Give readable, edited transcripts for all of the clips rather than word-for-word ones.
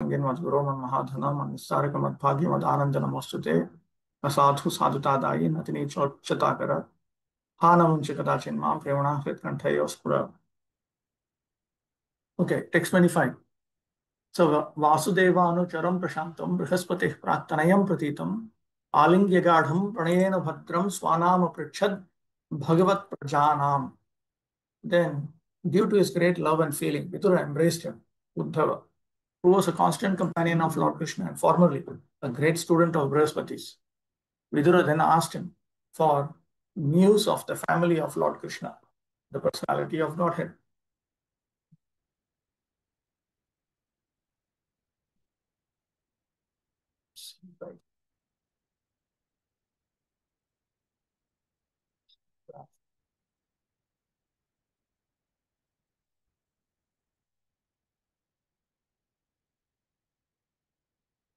मद्गुरो महाधनम निस्सारकमद्भाग्यमदानंदनमोस्तुते असाधु साधुतादायि नतिनी चोच्चताकर हानमुंच कदाचिन् मां प्रेमणा हृत्कण्ठयो स्फुर. Okay, text 25. So वासुदेवानुचरं प्रशान्तं बृहस्पतिः प्राक्तनयं प्रतीतं आलिङ्ग्य गाढं प्रणयेन भद्रं स्वानाम पृच्छद् भगवत् प्रजानाम्. Then, due to his great love and feeling, Vidura embraced him, Uddhava, who was a constant companion of Lord Krishna and formerly a great student of Brihaspati's. Vidura then asked him for news of the family of Lord Krishna, the personality of Godhead.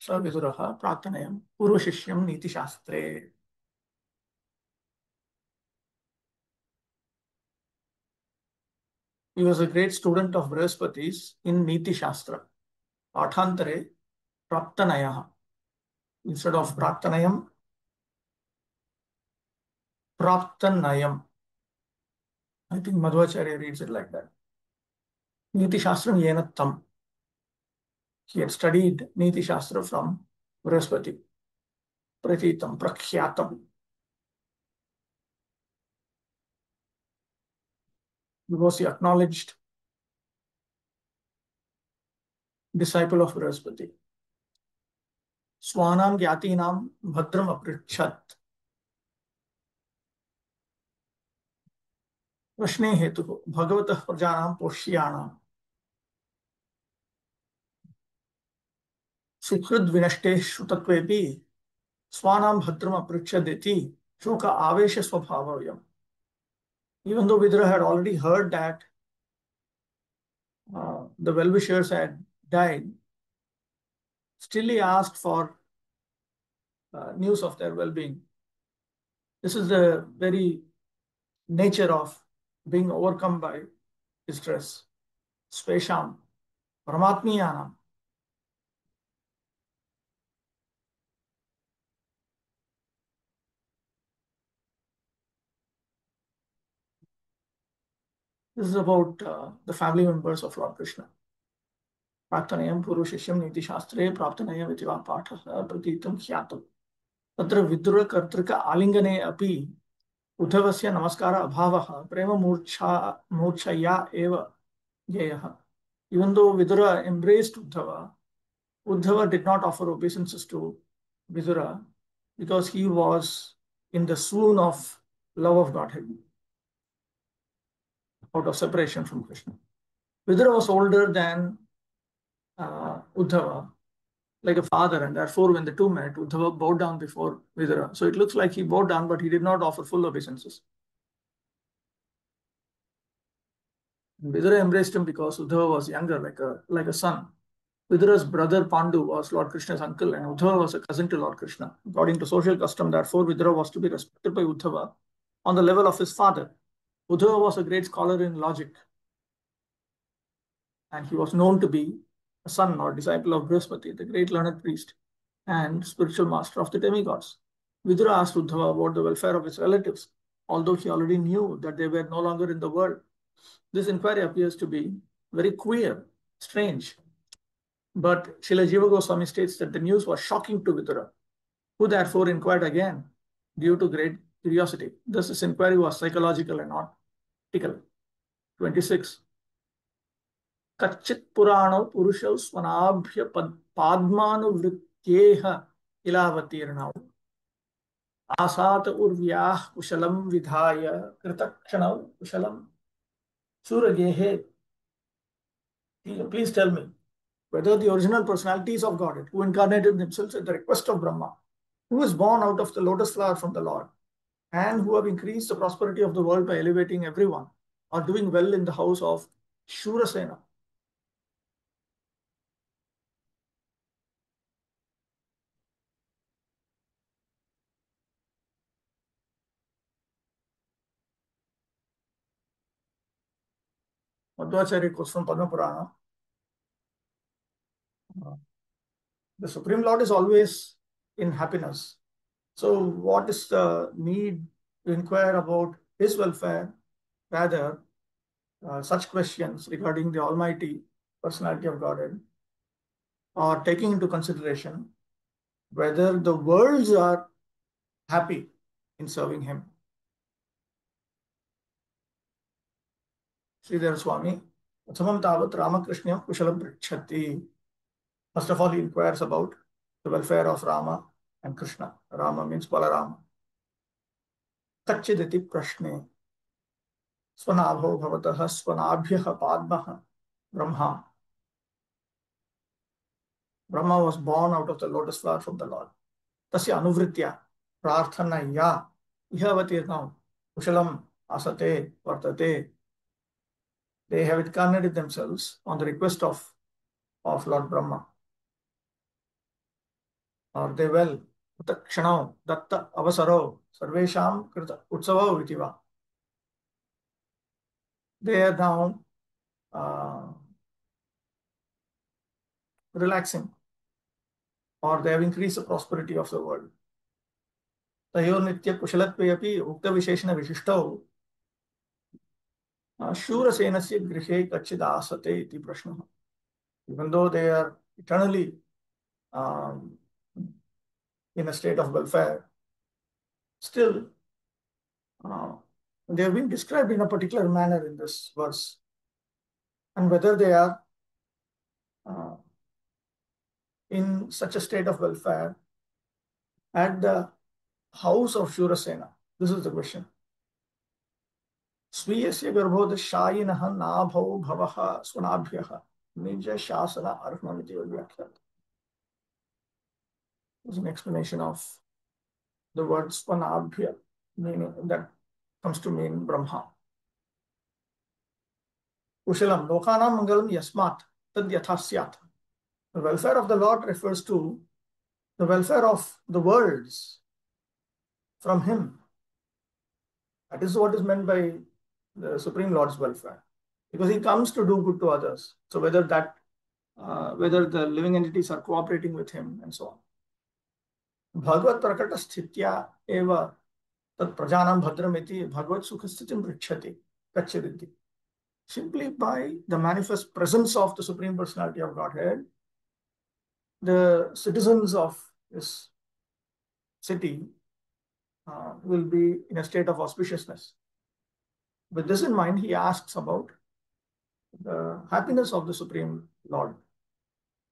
स विदुरः प्राक्तनयं पूर्वशिष्यं नीतिशास्त्रे. He was a great student of Brihaspati's in Niti Shastra. Pathantere Praptanayah. Instead of Praktanayam, Praptanayam. I think Madhvacharya reads it like that. Niti Shastram Yenattam. He had studied Niti Shastra from Brihaspati. Pratitam, Prakhyatam. He was the acknowledged disciple of Brihaspati. Swanam Gyatinam Bhadram Aprichat. Prashne Hetu Bhagavatah Prajanam Poshyanam. Sukhrud Vinashte Shutatvepi Swanam Bhadram Apricchadeti Shuka Avesha Swabhavayam. Even though Vidura had already heard that the well-wishers had died, still he asked for news of their well-being. This is the very nature of being overcome by distress. Svesham, Paramatmiyanam. This is about the family members of Lord Krishna. Praktanayam Purushishyam Niti Shastre Praptanayam Itiva Patha Pratitam Khyatam. Tatra Vidura Kartrika Alingane Api Uddhavasya Namaskara Abhavaha Prema Murchaya Eva Geyaha. Even though Vidura embraced Uddhava, Uddhava did not offer obeisances to Vidura because he was in the swoon of love of Godhead, out of separation from Krishna. Vidura was older than Uddhava, like a father, and therefore when the two met, Uddhava bowed down before Vidura. So it looks like he bowed down, but he did not offer full obeisances. Vidura embraced him because Uddhava was younger, like a son. Vidura's brother Pandu was Lord Krishna's uncle, and Uddhava was a cousin to Lord Krishna. According to social custom, therefore, Vidura was to be respected by Uddhava on the level of his father. Uddhava was a great scholar in logic, and he was known to be a son or disciple of Brihaspati, the great learned priest and spiritual master of the demigods. Vidura asked Uddhava about the welfare of his relatives, although he already knew that they were no longer in the world. This inquiry appears to be very queer, strange. But Srila Jiva Goswami states that the news was shocking to Vidura, who therefore inquired again due to great curiosity. Thus, this inquiry was psychological and not practical. 26. Kachit Purano Purushau Swanabhya Padmanuvrityeha Ilavatirnau Asat Urvyah Kushalam Vidhaya Kritakshanau Kushalam Suragehe. Please tell me whether the original personalities of Godhead, who incarnated themselves at the request of Brahma, who is born out of the lotus flower from the Lord, and who have increased the prosperity of the world by elevating everyone, are doing well in the house of Shurasena. Madhvacharya quotes from Padma Purana. The Supreme Lord is always in happiness. So what is the need to inquire about his welfare? Rather, such questions regarding the Almighty personality of Godhead are taking into consideration whether the worlds are happy in serving him. Sridhar Swami, Samam Tavat Ramakrishna Kushalam Prichati. First of all, he inquires about the welfare of Rama and Krishna. Rama means Balarama. Kachidati Prashne. Swanabho Bhavatah Swanabhyah Padmah Brahma. Brahma was born out of the lotus flower from the Lord. Tasya Anuvritya Prarthanaya Ihavati now Kushalam Asate Vartate. They have incarnated themselves on the request of Lord Brahma. Or they will Kshanau Datta Avasaro Sarvesham Krita Utsava Vitiva. They are now relaxing, or they have increased the prosperity of the world. Tayor Nitya Kushalatve api Ukta Visheshana Vishishto Shurasenasya Grihe Kachidasate iti Prashna. Even though they are eternally um, in a state of welfare, still they have been described in a particular manner in this verse. And whether they are in such a state of welfare at the house of Shurasena, this is the question. Swiyasya garbhodashayinah nabhau bhavaha swanabhyah nija shasana arhamamiti vyakhyat. There's an explanation of the word swanabhya, meaning that comes to mean Brahma. Kushalam lokanam mangalam yasmat tad yathasyat. The welfare of the Lord refers to the welfare of the worlds from him. That is what is meant by the Supreme Lord's welfare, because he comes to do good to others. So whether the living entities are cooperating with him and so on. Bhagavad prakata sthitya eva tad prajanam bhadramiti bhagavad sukhasthitim pritchati kachiriti. Simply by the manifest presence of the Supreme Personality of Godhead, the citizens of this city will be in a state of auspiciousness. With this in mind, he asks about the happiness of the Supreme Lord.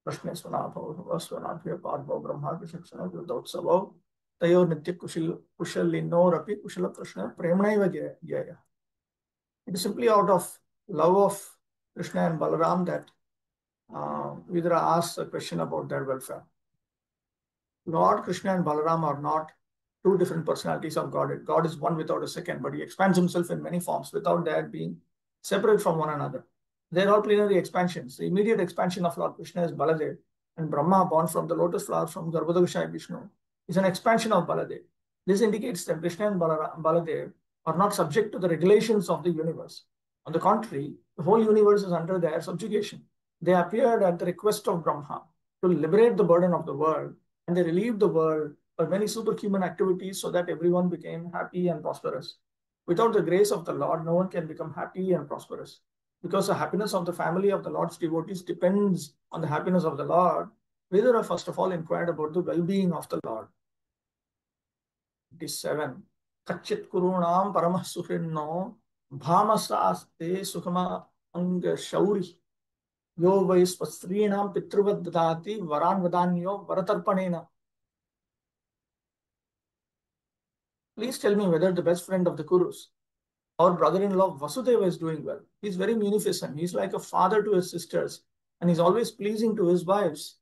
Prashne Swanabhava Swanabhya Padbhav Brahma Vishakshana Vyodotsava Tayo Nitya Kushalinorapi Kushala Krishna Premnaiva Jaya. It is simply out of love of Krishna and Balaram that Vidura asks a question about their welfare. Lord Krishna and Balaram are not two different personalities of God. God is one without a second, but he expands himself in many forms without that being separate from one another. They're all plenary expansions. The immediate expansion of Lord Krishna is Baladev, and Brahma, born from the lotus flower from Garbhodakshaya Vishnu, is an expansion of Baladev. This indicates that Krishna and Baladev are not subject to the regulations of the universe. On the contrary, the whole universe is under their subjugation. They appeared at the request of Brahma to liberate the burden of the world, and they relieved the world by many superhuman activities so that everyone became happy and prosperous. Without the grace of the Lord, no one can become happy and prosperous. Because the happiness of the family of the Lord's devotees depends on the happiness of the Lord, Vidura first of all inquired about the well-being of the Lord. 57. Kachit kurunam paramah suhrinno bhamasaste sukhama anga shauri yo vai swastrinam pitruvad dadati varan vadanyo varatarpanena. Please tell me whether the best friend of the Kurus, our brother-in-law Vasudeva, is doing well. He's very munificent. He's like a father to his sisters, and he's always pleasing to his wives.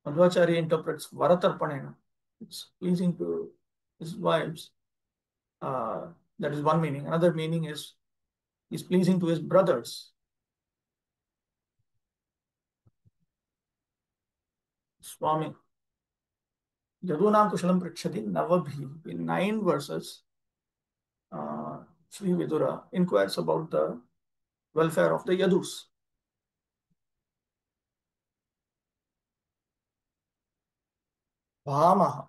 Madhvacharya interprets Varatarpanena. It's pleasing to his wives. That is one meaning. Another meaning is he's pleasing to his brothers. Swami. Yadunam Kushalam Pritchati Navabhi. In 9 verses, Sri Vidura inquires about the welfare of the Yadus. Bhamaha.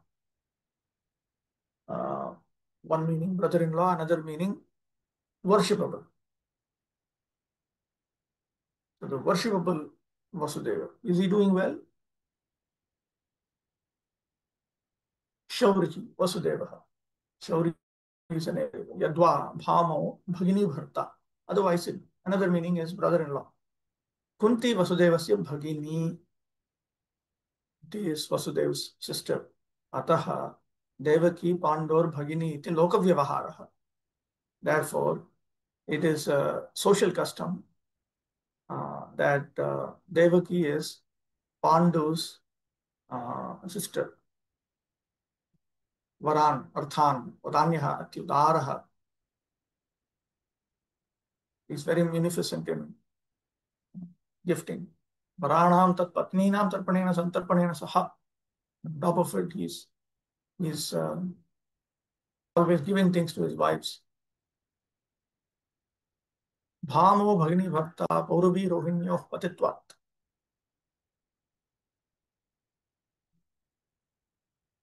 Uh, One meaning brother-in-law, another meaning worshipable. So the worshipable Vasudeva. Is he doing well? Shauriji, Vasudeva. Shauri is an area. Yadva, Bhamo, Bhagini Bharta. Otherwise, another meaning is brother-in-law. Kunti Vasudevasya Bhagini. Is Vasudeva's sister. Ataha Devaki Pandor Bhagini iti Lokavyavaharaha. Therefore, it is a social custom that Devaki is Pandu's sister. Varan, Arthan, Vadanyaha, Atyudaraha is very munificent in gifting. Varanam tat patninam tarpanena santarpanena saha. On top of it, he's always giving things to his wives. Bhamo Bhagini Bhakta Pauravi Rohinyo Patitvat.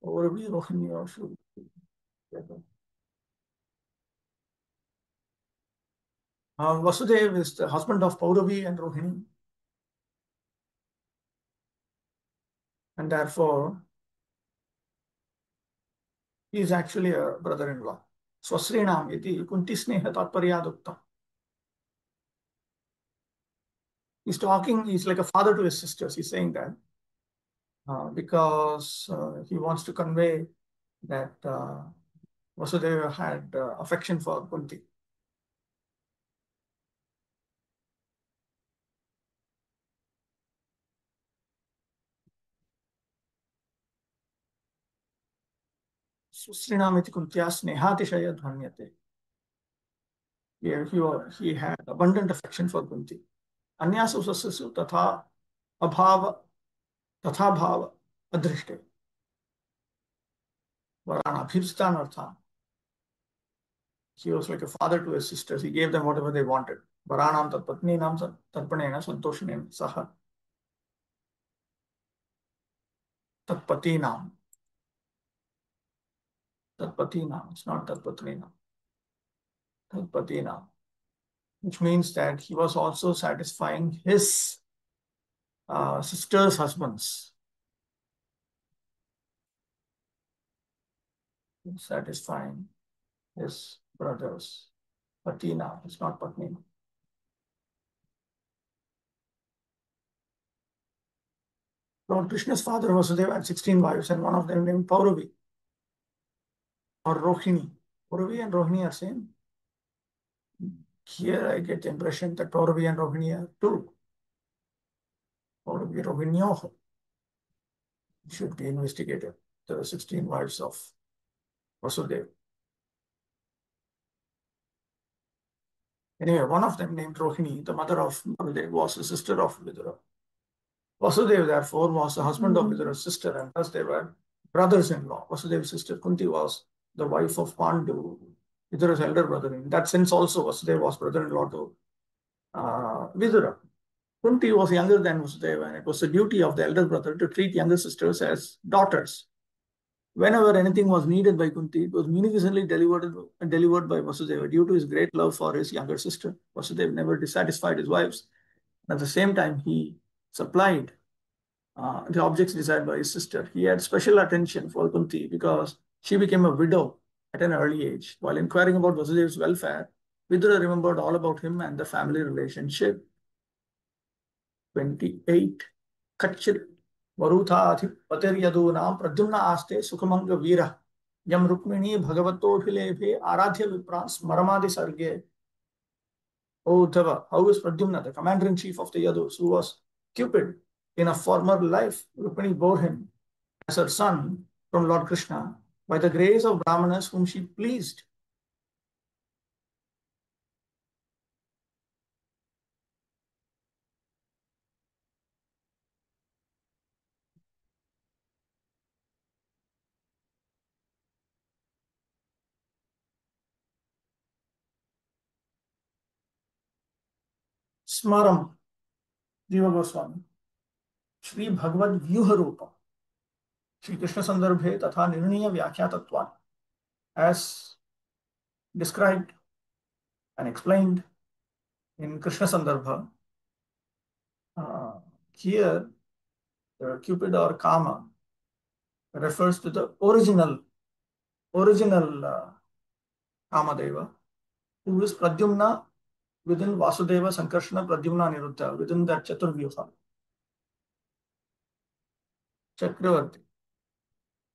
Pauravi Rohinyo should be better. Vasudeva is the husband of Pauravi and Rohini, and therefore he is actually a brother-in-law. Swasrinam iti Kunti Sneha Tatparyadukta. He's talking, he's like a father to his sisters. He's saying that because he wants to convey that Vasudeva had affection for Kunti. Swasrinam iti Kuntya Snehatishaya Dhvanyate. He had abundant affection for Kunti. Anyasu sasasu tatha abhava tatha bhava adrishte. Varana Bhipstan Artha. He was like a father to his sisters. He gave them whatever they wanted. Varanam tat patninam tarpanena santoshinena saha. Tat patinam. Tat patinam. It's not tat patninam. Tat patinam. Which means that he was also satisfying his sisters' husbands. Satisfying his brothers. Patina, it's not Patni. Lord Krishna's father Vasudeva had 16 wives, and one of them named Pauravi or Rohini. Pauravi and Rohini are same. Here I get the impression that Pauravi and Rohini are two. Pauravi Rohinyoho should be investigated. There are 16 wives of Vasudeva. Anyway, one of them named Rohini, the mother of Vasudeva, was the sister of Vidura. Vasudeva, therefore, was the husband of Vidura's sister, and thus they were brothers-in-law. Vasudeva's sister Kunti was the wife of Pandu, Vidura's elder brother. In that sense, also, Vasudeva was brother-in-law to Vidura. Kunti was younger than Vasudeva, and it was the duty of the elder brother to treat younger sisters as daughters. Whenever anything was needed by Kunti, it was munificently delivered by Vasudeva due to his great love for his younger sister. Vasudeva never dissatisfied his wives. At the same time, he supplied the objects desired by his sister. He had special attention for Kunti because she became a widow at an early age. While inquiring about Vasudeva's welfare, Vidura remembered all about him and the family relationship. 28. Kachir Varuthathi Patiryadunam Pradyumna Aste Sukhamanga Veera Yam Rukmini Bhagavato Hilebhe Aradhya Viprans Maramadi Sarge. O Uddhava, how is Pradyumna, the commander-in-chief of the Yadus, who was Cupid in a former life? Rukmini bore him as her son from Lord Krishna by the grace of Brahmanas whom she pleased. Smaram, Jiva Goswami, Shri Bhagavad Vyuha Rupa. Shri Krishna Sandarbhe Tatha Nirniya Vyakhyatvatvan, as described and explained in Krishna Sandarbha. Here, Cupid or Kama refers to the original Kamadeva, who is Pradyumna within Vasudeva, Sankarshana, Pradyumna, Aniruddha, within that Chaturvyuha. Chakravarti.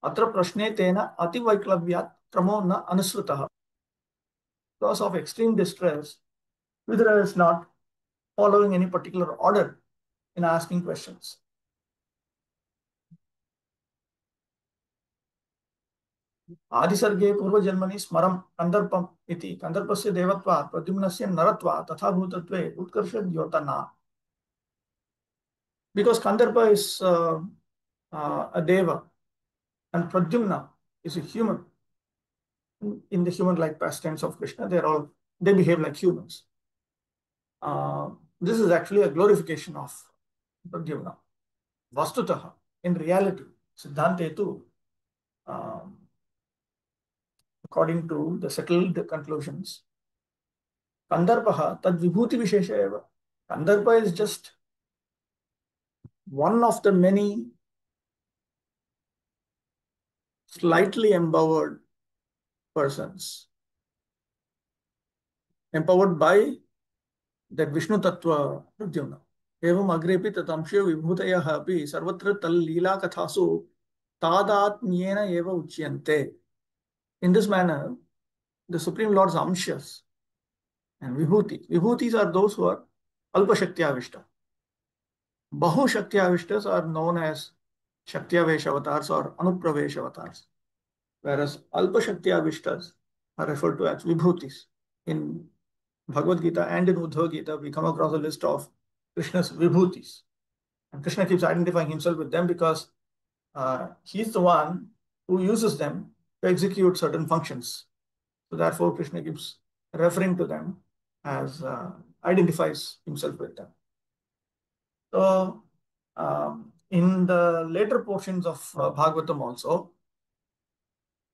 Atra prashne tena ativaiklavyaat kramo na anusrutaha. Because of extreme distress, Vidura is not following any particular order in asking questions. आदिसर्गे पूर्वजन्मनि स्मरं कंदर्पम इति कंदर्पस्य देवत्वात् प्रद्युम्नस्य नरत्वात् तथा भूतत्वे उत्कर्षद्योतना. Because Kandarpa is a deva and Pradyumna is a human. In the human-like pastimes of Krishna, they behave like humans. This is actually a glorification of Pradyumna. Vastutaha, in reality, Siddhante too, according to the settled conclusions, Kandarpaha tad vibhuti vishesha eva. Kandarpa is just one of the many slightly empowered persons, empowered by that Vishnu Tattva Pradyumna. Evam agrepi tatamshyo vibhutayah api sarvatra tal leela kathasu tadatmyena eva uchyante. In this manner, the Supreme Lord's amshyas and vibhuti. Vibhutis are those who are alpa shaktyavishta. Bahu shaktyavishtas are known as shaktyavesha avatars or anupravesh avatars, whereas alpa shaktyavishtas are referred to as vibhutis. In Bhagavad Gita and in Uddhava Gita, we come across a list of Krishna's vibhutis. And Krishna keeps identifying himself with them because he's the one who uses them to execute certain functions. So therefore, Krishna keeps referring to them as identifies himself with them. So in the later portions of Bhagavatam also,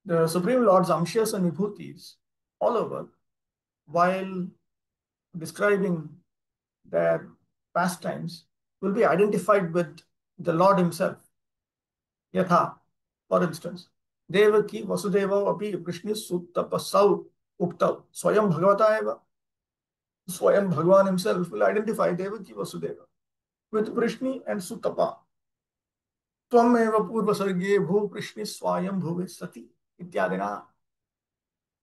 the Supreme Lord's amshyas and vibhutis all over, while describing their pastimes, will be identified with the Lord himself. Yatha, for instance, Devaki Vasudeva api Krishna Suttapasau Uktav Swayam Bhagavata eva. Swayam Bhagavan himself will identify Devaki Vasudeva with Prishni and Sutapa. Tvam eva purva sarge bhu Prishni swayam bhuve sati ityadina.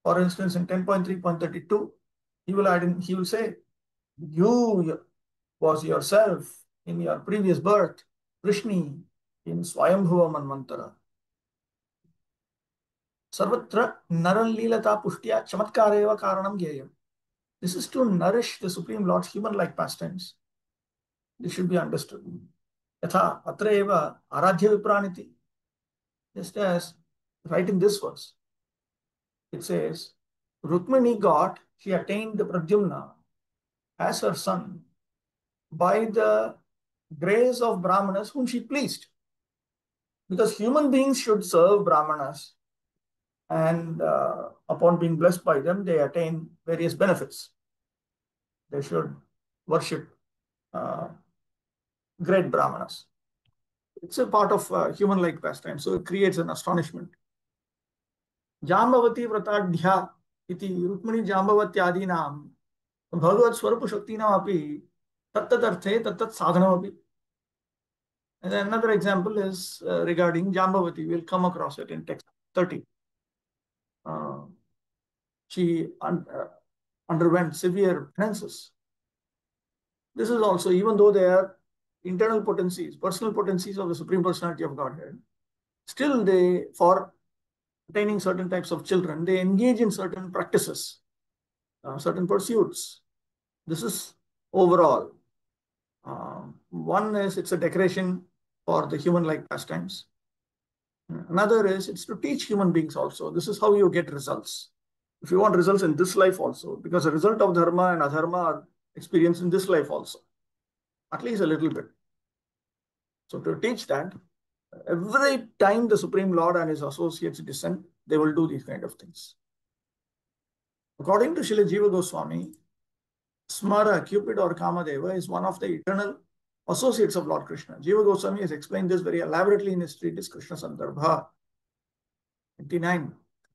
For instance, in 10.3.32, he will say, you was yourself in your previous birth, Prishni in Swayambhuva Manvantara. Sarvatra naralilata pushtiya chamatkareva karanam gyayam. This is to nourish the Supreme Lord's human-like pastimes. This should be understood. Yatha atra eva aradhya vipraniti. Just as right in this verse, it says, Rukmini she attained the Pradyumna as her son by the grace of Brahmanas whom she pleased. Because human beings should serve Brahmanas, and upon being blessed by them, they attain various benefits. They should worship great Brahmanas. It's a part of human-like pastime, so it creates an astonishment. Jambavati Vratadhya iti Rukmini Jambavatyaadinam Bhagavad Swarupa Shaktinam api tattat-arthe tattat sadhanam api. And then another example is regarding Jambavati. We'll come across it in text 30. She underwent severe penances. This is also, even though they are internal potencies, personal potencies of the Supreme Personality of Godhead, still they, for attaining certain types of children, they engage in certain practices, certain pursuits. This is overall. One is it's a decoration for the human-like pastimes. Another is it's to teach human beings also. This is how you get results. If you want results in this life also, because the result of dharma and adharma are experienced in this life also, at least a little bit. So to teach that, Every time the Supreme Lord and his associates descend, they will do these kind of things. According to Srila Jiva Goswami, Smara, Cupid or Kamadeva is one of the eternal associates of Lord Krishna. Jiva Goswami has explained this very elaborately in his treatise Krishna Sandarbha 29.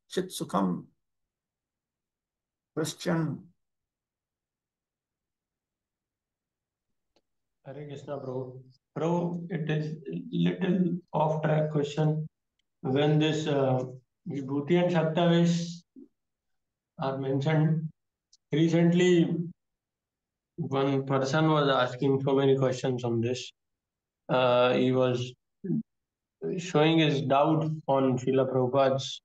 Chit Sukham. Question. Hare Krishna, Prabhu. Prabhu, it is little off-track question. When this Vibhuti and Shaktavesh are mentioned, recently one person was asking so many questions on this. He was showing his doubt on Srila Prabhupada's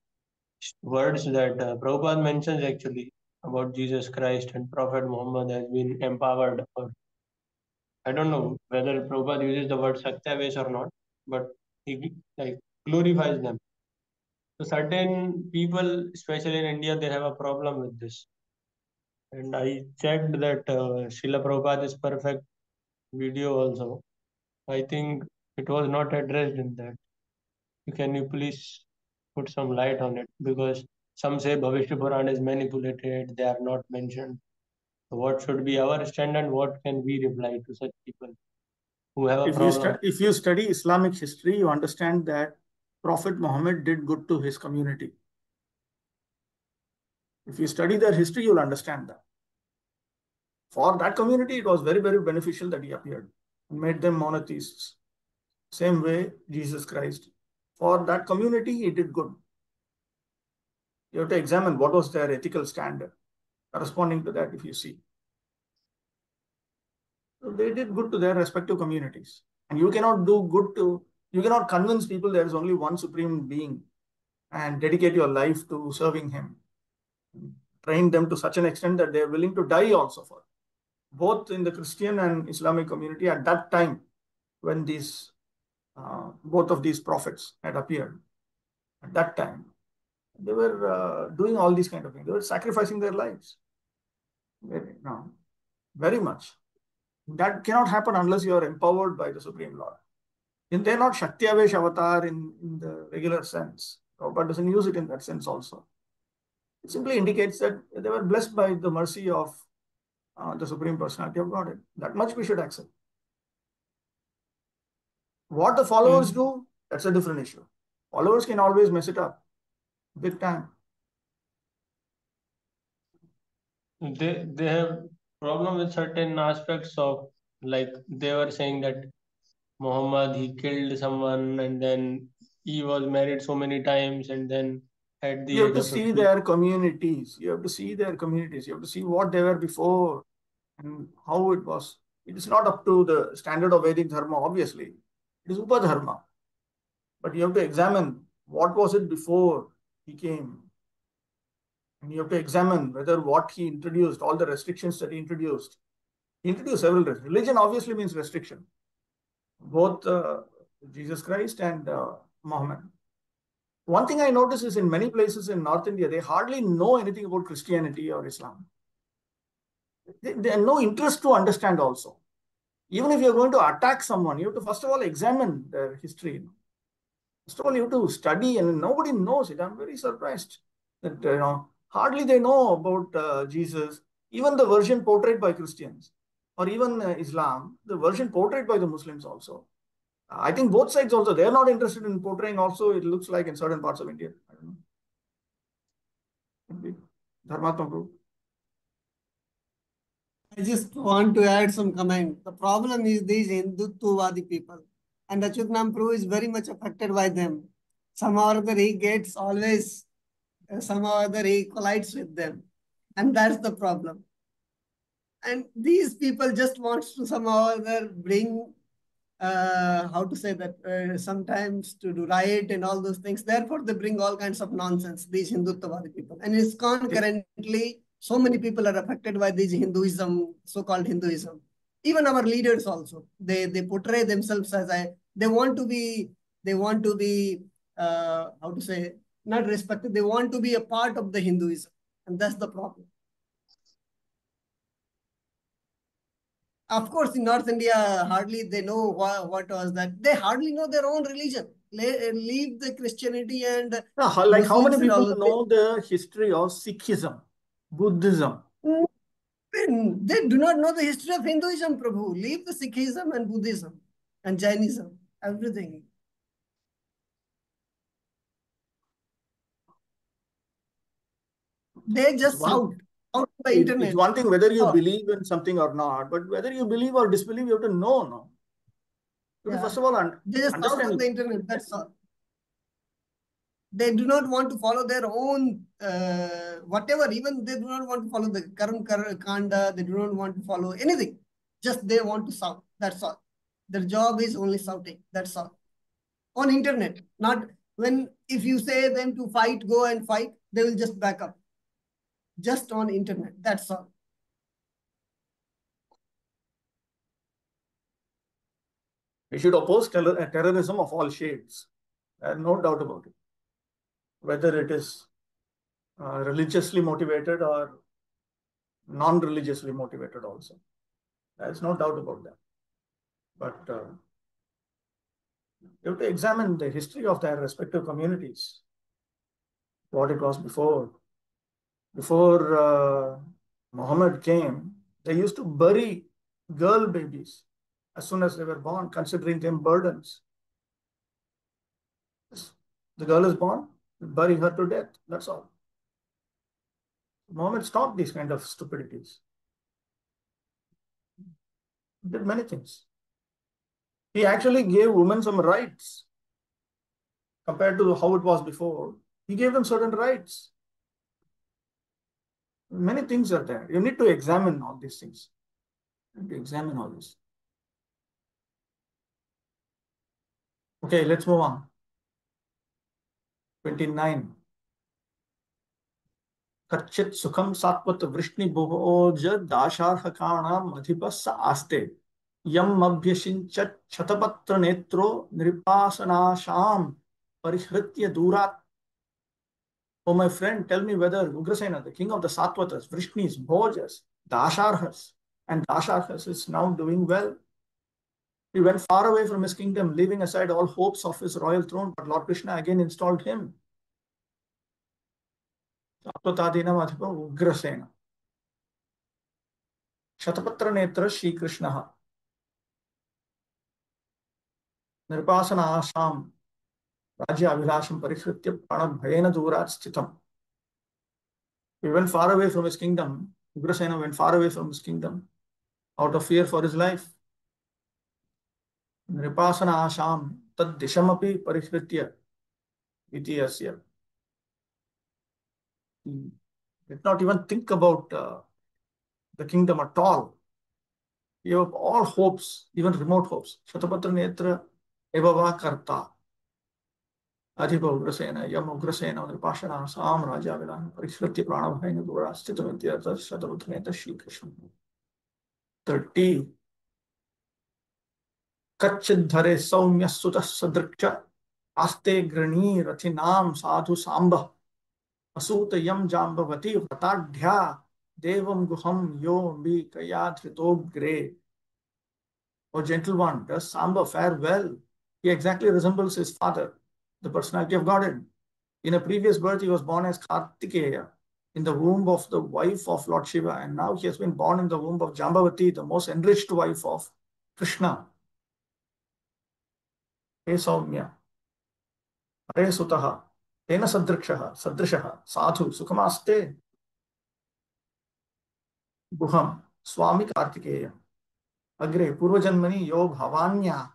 words that Prabhupada mentions actually about Jesus Christ and Prophet Muhammad has been empowered. Or I don't know whether Prabhupada uses the word Satyavesh or not, but he like glorifies them. So certain people, especially in India, they have a problem with this. And I checked that Srila Prabhupada's perfect video also. I think it was not addressed in that. Can you please put some light on it? Because some say Bhavishya Puran is manipulated, they are not mentioned. So what should be our stand and what can we reply to such people who have a problem? If you study Islamic history, you understand that Prophet Muhammad did good to his community. If you study their history, you'll understand that. For that community, it was very, very beneficial that he appeared and made them monotheists. Same way, Jesus Christ. For that community, he did good. You have to examine what was their ethical standard corresponding to that, if you see. So they did good to their respective communities. And you cannot do good to, you cannot convince people there is only one supreme being and dedicate your life to serving him. Train them to such an extent that they are willing to die also for it. Both in the Christian and Islamic community at that time when these both of these prophets had appeared. At that time, they were doing all these kind of things. They were sacrificing their lives. Very much. That cannot happen unless you are empowered by the Supreme Lord. And they're not Shakti-avesh avatar in the regular sense. Prabhupada doesn't use it in that sense also. It simply indicates that they were blessed by the mercy of the Supreme Personality of Godhead. That much we should accept. What the followers do, that's a different issue. Followers can always mess it up. Big time. They have problem with certain aspects of, like they were saying that Muhammad he killed someone and then he was married so many times and then at the You have age to of see 50. their communities. You have to see their communities. You have to see what they were before and how it was. It is not up to the standard of Vedic Dharma, obviously. It is Upadharma. But you have to examine what was it before he came. And you have to examine whether what he introduced, all the restrictions that he introduced several restrictions. Religion obviously means restriction. Both Jesus Christ and Muhammad. One thing I notice is in many places in North India, they hardly know anything about Christianity or Islam. They have no interest to understand also. Even if you're going to attack someone, you have to first of all examine their history. First of all, you have to study, and nobody knows it. I'm very surprised that hardly they know about Jesus. Even the version portrayed by Christians, or even Islam, the version portrayed by the Muslims also. I think both sides also, they're not interested in portraying also, it looks like in certain parts of India. I don't know. Dharmatma Group. I just want to add some comment. The problem is these Hindutvadi people. And Achyutanam Prabhu is very much affected by them. Somehow or other he gets always, somehow or other he collides with them. And that's the problem. And these people just want to somehow or other bring, how to say that, sometimes to do riot and all those things. Therefore, they bring all kinds of nonsense, these Hindutvadi people. And ISKCON currently, so many people are affected by this Hinduism, so-called Hinduism. Even our leaders also, they portray themselves as they want to be, how to say, not respected. They want to be a part of the Hinduism. And that's the problem. Of course, in North India, hardly they know what was that. They hardly know their own religion. leave the Christianity and like how many Muslims and people all. know the history of Sikhism, Buddhism? They do not know the history of Hinduism, Prabhu. Leave the Sikhism and Buddhism and Jainism, everything. They just out the internet. It's one thing whether you believe in something or not, but whether you believe or disbelieve, you have to know, no? You first of all they just out understand on the internet, that's all. They do not want to follow their own whatever, even they do not want to follow the Karam Kanda, they do not want to follow anything. Just they want to shout, that's all. Their job is only shouting, that's all. On internet, not when, if you say them to fight, go and fight, they will just back up. Just on internet, that's all. We should oppose terrorism of all shades. No doubt about it. Whether it is religiously motivated or non-religiously motivated also. There's no doubt about that. But you have to examine the history of their respective communities, what it was before. Before Muhammad came, they used to bury girl babies as soon as they were born, considering them burdens. The girl is born, bury her to death. That's all. Muhammad stopped these kind of stupidities. He did many things. He actually gave women some rights compared to how it was before. He gave them certain rights. Many things are there. You need to examine all these things. You need to examine all this. Okay, let's move on. 29. Kachit sukham satvat vrishni bhoj dasharhakanam adhipas aste yam abhyashinchat chatapatra netro nripasanasham parihritya durat. Oh, my friend, tell me whether Ugrasena, the king of the Satvatas, Vrishnis, Bhojas, Dasharhas, and Dasharhas is now doing well. He went far away from his kingdom, leaving aside all hopes of his royal throne, but Lord Krishna again installed him. Satvatadinam adhipa Ugrasena. Shatapatra netra Shri Krishna. Nirpasana Asham. Rajya Abhilasham Parishritya Pranabhayena Durat Sthitam. He went far away from his kingdom. Ugrasena went far away from his kingdom out of fear for his life. Nripasana Asham Tad Dishamapi Parishritya Iti Asya. He did not even think about the kingdom at all. He gave all hopes, even remote hopes. Shatapatra Netra Evava Karta. Adhipa Ugrasena, Yam Ugrasena, Nripasana Asham Raja Vilan Parishritya Pranabhayana Dura Sthitamiti Shatapatra Netra Shri Krishna. 30. Kachidhare Saumya Sutta Sadrikcha Aste Grani Ratinam Sadhu Samba Asuta Yam Jambavati Vatadhya Devam Guham Yo Mi Kayadhrito Gre. O gentle one, does Samba fare well? He exactly resembles his father, the personality of Godhead. In a previous birth, he was born as Kartikeya in the womb of the wife of Lord Shiva, and now he has been born in the womb of Jambavati, the most enriched wife of Krishna. He Saumya. Hare Sutaha. Tena Sadrishaha. Sadhu. Sukhamaste. Guham. Swami Kartikeya. Agre. Purvajanmani Yo Bhavanya.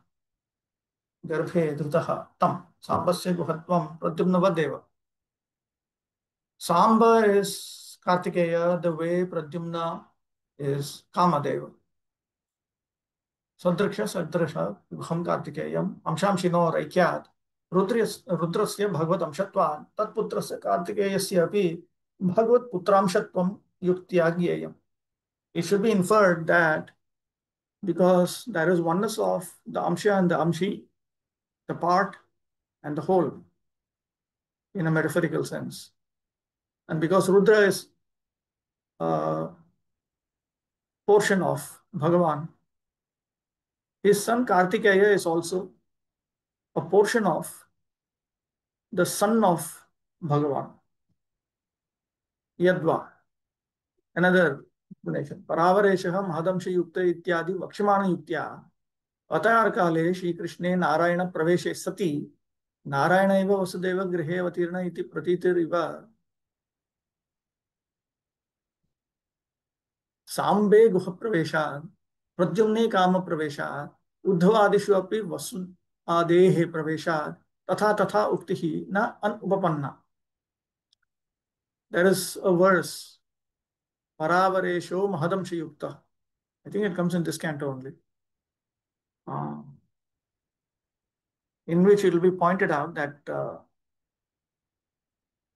Garbhe Drutaha. Tam. Sambasya Guhatvam Pradyumna Samba is Kartikeya the way Pradyumna is Kamadeva. Sadriksha Sadrisha Guham Kartikeyam Amsham Shino Raikyat Rudrasya Bhagavad Amshatvan Tatputrasya Kartikeyasya api Bhagavad Putramshatvam Yuktyagiyam. It should be inferred that because there is oneness of the Amsha and the Amshi, the part and the whole, in a metaphorical sense. And because Rudra is a portion of Bhagavan, his son Kartikeya is also a portion of the son of Bhagavan. Yadva. Another explanation. Paravareshah Mahadamsha Yukta Ityadi Vakshimana Yuktya Atayar Kale Shri Krishne Narayana Praveshe Sati Narayana Eva Vasudeva Grihe Avatirna Iti Pratitir Iva Sambe Guha Pravesha Pradyumne Kama Pravesha Uddhavadishu Api Vasu Adehe Pravesha Tatha Tatha Uktihi Na Anupapanna. There is a verse Paravaresho Mahadamsha Yukta. I think it comes in this canto only. In which it will be pointed out that the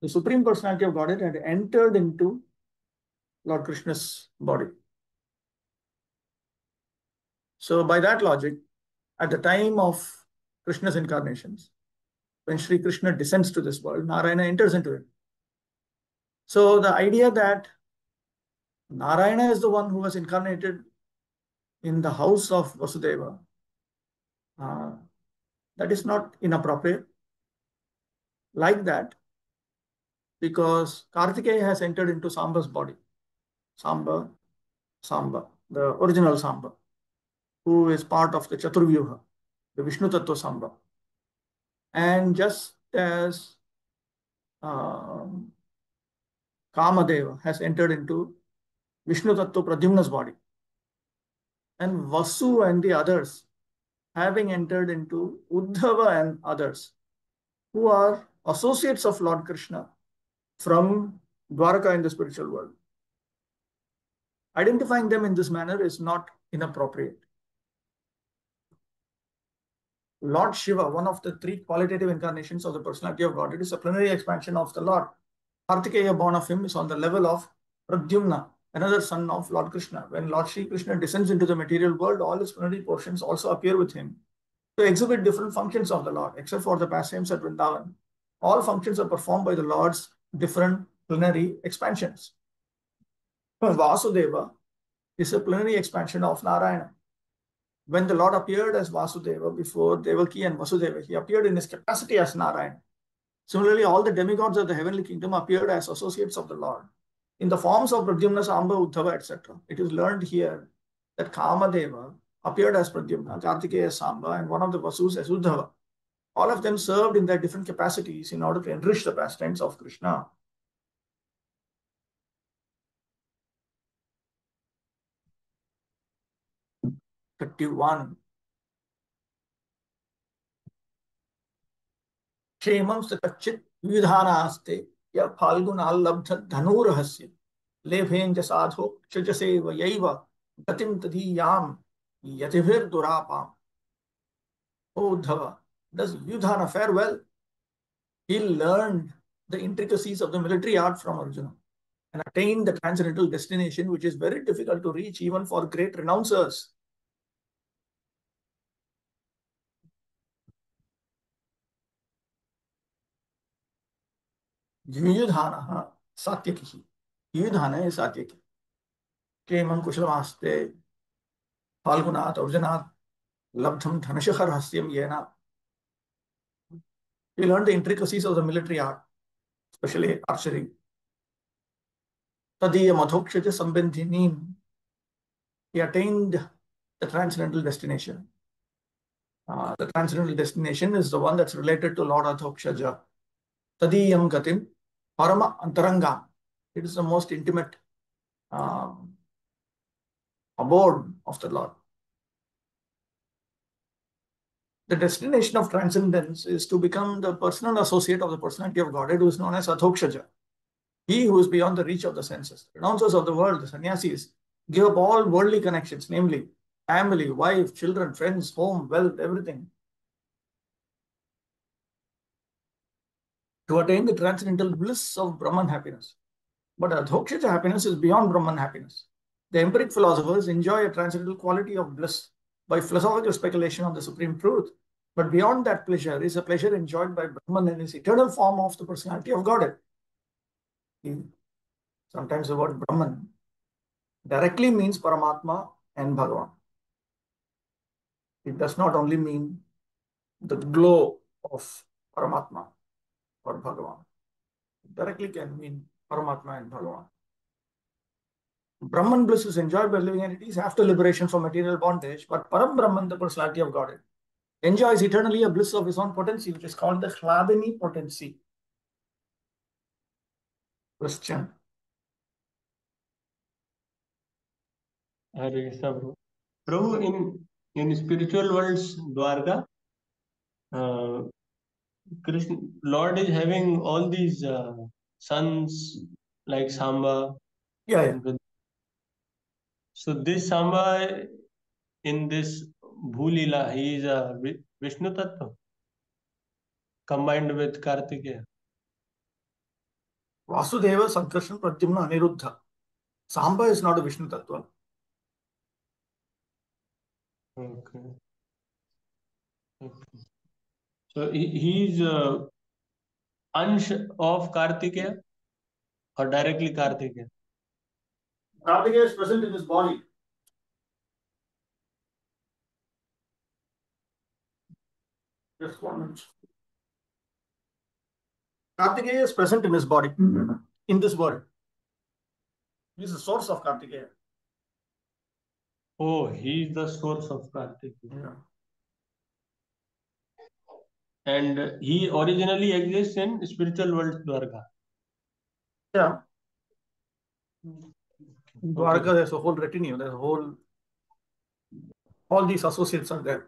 Supreme Personality of Godhead had entered into Lord Krishna's body. So by that logic, at the time of Krishna's incarnations, when Sri Krishna descends to this world, Narayana enters into it. So the idea that Narayana is the one who was incarnated in the house of Vasudeva, that is not inappropriate. Like that, because Kartikeya has entered into Samba's body. Samba, the original Samba, who is part of the Chaturvyuha, the Vishnu Tattva Samba. And just as Kamadeva has entered into Vishnu Tattva Pradyumna's body, and Vasu and the others having entered into Uddhava and others, who are associates of Lord Krishna from Dwaraka in the spiritual world. Identifying them in this manner is not inappropriate. Lord Shiva, one of the three qualitative incarnations of the personality of God, it is a plenary expansion of the Lord. Kartikeya, born of him, is on the level of Pradyumna, another son of Lord Krishna. When Lord Shri Krishna descends into the material world, all his plenary portions also appear with him to exhibit different functions of the Lord, except for the pastimes at Vrindavan. All functions are performed by the Lord's different plenary expansions. Vasudeva is a plenary expansion of Narayana. When the Lord appeared as Vasudeva before Devaki and Vasudeva, he appeared in his capacity as Narayana. Similarly, all the demigods of the heavenly kingdom appeared as associates of the Lord in the forms of Pradyumna, Samba, Uddhava, etc. It is learned here that Kamadeva appeared as Pradyumna, Kartikeya as Samba, and one of the Vasus as Uddhava. All of them served in their different capacities in order to enrich the pastimes of Krishna. One. Kshemam sakachit vidhanaste ya phalgunallabdha dhanurahasya lebhenja sadho chajaseva yaiva gatim tadhiyam yativir durapam. O Uddhava, does Yudhana fare well? He learned the intricacies of the military art from Arjuna and attained the transcendental destination, which is very difficult to reach even for great renouncers. Yudhana Satyaki. Yudhana is Satyaki. Kemam Kushalamaste Phalgunat Arjunat Labdham Dhanashahar Hasyam Yena. He learned the intricacies of the military art, especially archery. Tadiya Madhokshaja Sambandhinim. He attained the transcendental destination. The transcendental destination is the one that's related to Lord Adhokshaja. Tadiyam Gatim Parama Antaranga. It is the most intimate abode of the Lord. The destination of transcendence is to become the personal associate of the personality of Godhead, who is known as Adhokshaja. He who is beyond the reach of the senses. Renouncers of the world, the sannyasis, give up all worldly connections, namely family, wife, children, friends, home, wealth, everything, to attain the transcendental bliss of Brahman happiness. But Adhokshaja happiness is beyond Brahman happiness. The empiric philosophers enjoy a transcendental quality of bliss by philosophical speculation on the supreme truth. But beyond that pleasure is a pleasure enjoyed by Brahman in his eternal form of the personality of Godhead. Sometimes the word Brahman directly means Paramatma and Bhagavan. It does not only mean the glow of Paramatma. or Bhagavan. Directly can mean Paramatma and Bhagavan. Brahman bliss is enjoyed by living entities after liberation from material bondage, but Param Brahman, the personality of Godhead, enjoys eternally a bliss of his own potency, which is called the Hladini potency. Question. Hare Krishna, Prabhu, in spiritual worlds, Dwarka, Krishna, Lord is having all these sons like Samba. Yeah. So this Samba in this Bhulila, he is a Vishnu Tattva combined with Kartikeya. Vasudeva, Sankarshan, Pradyumna, Aniruddha. Samba is not a Vishnu Tattva. Okay. So he is Ansh of Kartikeya or directly Kartikeya? Kartikeya is present in his body. Just 1 minute. Kartikeya is present in his body, in this body. He is the source of Kartikeya. Oh, he is the source of Kartikeya. Yeah. And he originally exists in spiritual world Dwarka. Yeah. In Dwarka, there's a whole retinue, there's a whole, all these associates are there.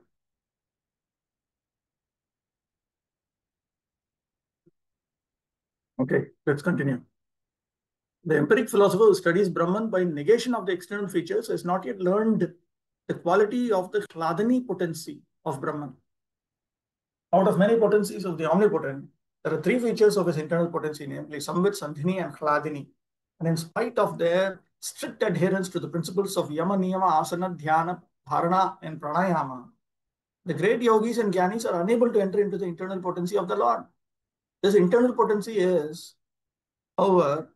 Okay, let's continue. The empiric philosopher who studies Brahman by negation of the external features has not yet learned the quality of the Hladini potency of Brahman. Out of many potencies of the omnipotent, there are 3 features of his internal potency, namely Samvit, Sandhini, and Hladini. And in spite of their strict adherence to the principles of Yama, Niyama, Asana, Dhyana, Dharana, and Pranayama, the great yogis and jnanis are unable to enter into the internal potency of the Lord. This internal potency is, however,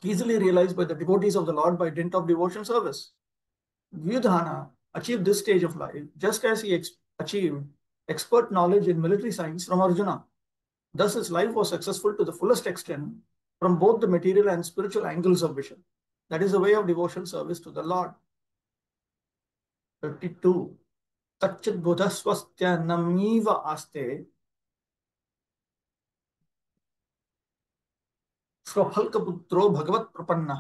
easily realized by the devotees of the Lord by dint of devotion service. Vidvan achieved this stage of life just as he achieved expert knowledge in military science from Arjuna. Thus, his life was successful to the fullest extent from both the material and spiritual angles of vision. That is the way of devotional service to the Lord. 32. Tachit bodhaswastya namiva aste स्वफल्कपुत्रो भगवत प्रपन्ना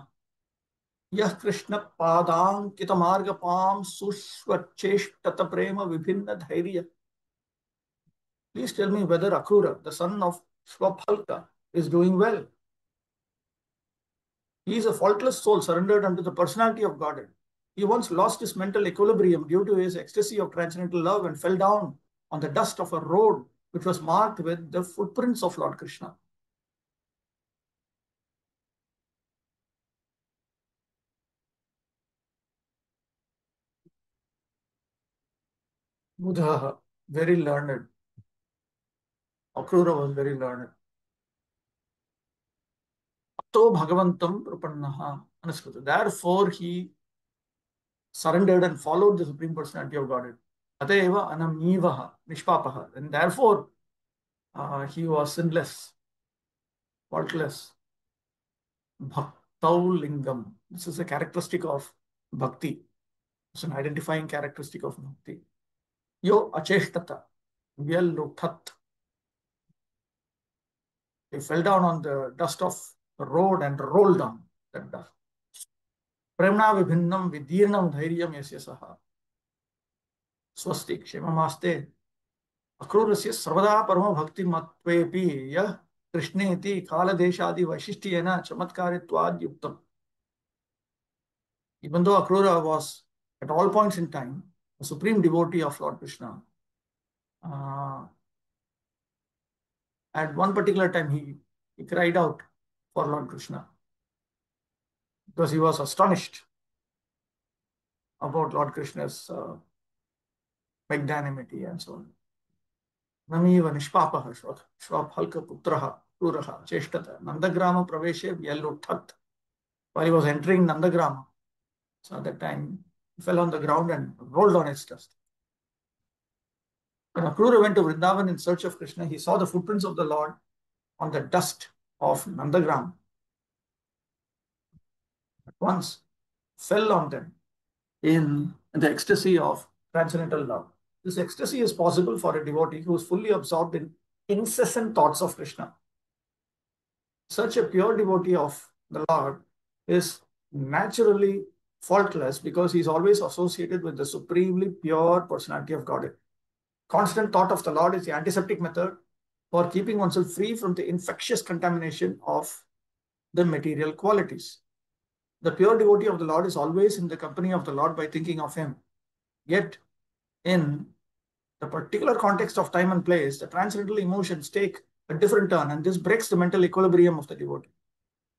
यह कृष्ण पादांकित मार्गपाम सुष्वचेष्टत प्रेम विभिन्न धैर्य. Please tell me whether Akrura, the son of Swaphalka, is doing well. He is a faultless soul surrendered unto the personality of Godhead. He once lost his mental equilibrium due to his ecstasy of transcendental love and fell down on the dust of a road which was marked with the footprints of Lord Krishna. Buddha, very learned. Akrura was very learned. Ato Bhagavantam Prapannaha. Therefore, he surrendered and followed the Supreme Personality of Godhead. Ateva Anamnivaha Nishpapaha. And therefore, he was sinless, faultless. Bhaktau Lingam. This is a characteristic of bhakti. It's an identifying characteristic of bhakti. Yo acheshtata. Vyaluthat. He fell down on the dust of the road and rolled down that dust. Premna vibhinnam vidirnam dhairyam yasya saha. Swasti kshemamaste. Akrurasya sarvada parama bhakti matvepi yah krishneti kala deshadi vaishishtiyena chamatkaritvad yuktam. Even though Akrura was at all points in time a supreme devotee of Lord Krishna, at one particular time he cried out for Lord Krishna because he was astonished about Lord Krishna's magnanimity and so on. Namiva nishpapaha shvaphalka putraha puraha cheshtata Nandagrama praveshe vyaluthat. While he was entering Nandagrama, so at that time he fell on the ground and rolled on its dust. When Akrura went to Vrindavan in search of Krishna, he saw the footprints of the Lord on the dust of Nandagram. At once fell on them in the ecstasy of transcendental love. This ecstasy is possible for a devotee who is fully absorbed in incessant thoughts of Krishna. Such a pure devotee of the Lord is naturally faultless because he is always associated with the supremely pure personality of Godhead. Constant thought of the Lord is the antiseptic method for keeping oneself free from the infectious contamination of the material qualities. The pure devotee of the Lord is always in the company of the Lord by thinking of Him. Yet, in the particular context of time and place, the transcendental emotions take a different turn, and this breaks the mental equilibrium of the devotee.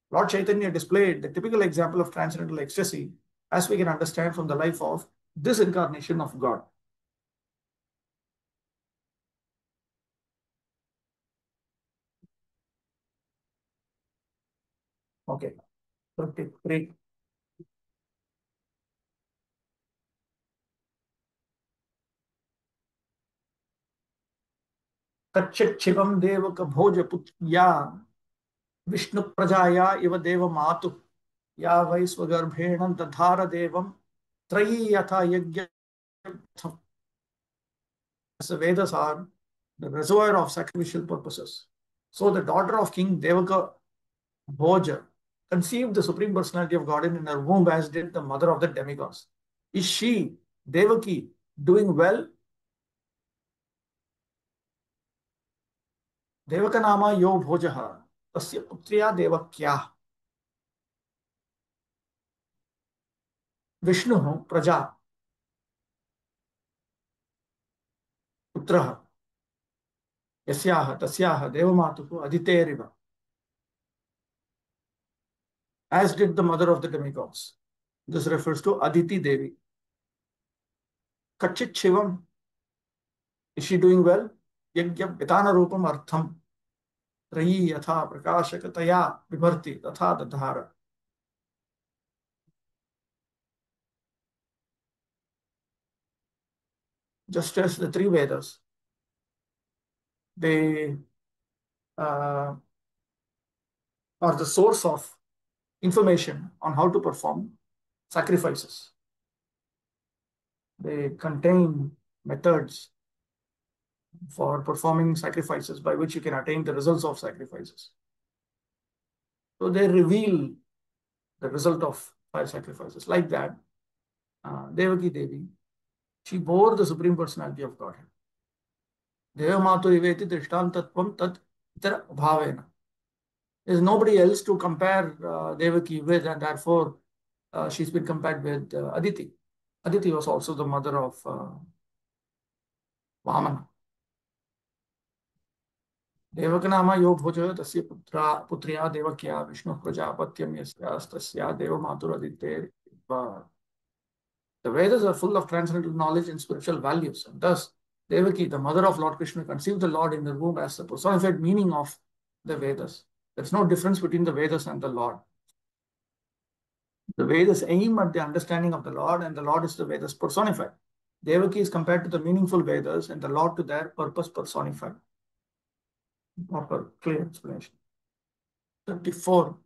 Lord Chaitanya displayed the typical example of transcendental ecstasy, as we can understand from the life of this incarnation of God. Okay, 53. Kachchivam devaka bhoja putya Vishnu prajaya iva deva matu ya vaisvagarbhena dadhara devam trayi yatha yajna. The Vedas are the reservoir of sacrificial purposes. So the daughter of King Devaka Bhoja conceived the Supreme Personality of Godhead in her womb, as did the mother of the demigods. Is she, Devaki, doing well? Devakanama yo bhojaha tasya putriya devakya Vishnu praja putraha yasyaha tasyaha devamatuhu aditériva, as did the mother of the demigods. This refers to Aditi Devi. Kachit Shivam, is she doing well? Yajna Vitana Rupam Artham Rayi Yatha Prakashakataya Vibharti Tatha Dadhara. Just as the three Vedas, they are the source of information on how to perform sacrifices. They contain methods for performing sacrifices by which you can attain the results of sacrifices. So they reveal the result of fire sacrifices. Like that, Devaki Devi, she bore the Supreme Personality of Godhead. Deva Matu Iveti Drishtantatvam Tat Itara Bhavena. There's nobody else to compare Devaki with, and therefore she's been compared with Aditi. Aditi was also the mother of Vamana. Devakanama yo bhoja tasya putriya devakya Vishnu prajapatyam yastasya deva matur adite. The Vedas are full of transcendental knowledge and spiritual values, and thus Devaki, the mother of Lord Krishna, conceived the Lord in the womb as the personified meaning of the Vedas. There's no difference between the Vedas and the Lord. The Vedas aim at the understanding of the Lord, and the Lord is the Vedas personified. Devaki is compared to the meaningful Vedas, and the Lord to their purpose personified. Proper, clear explanation. 34.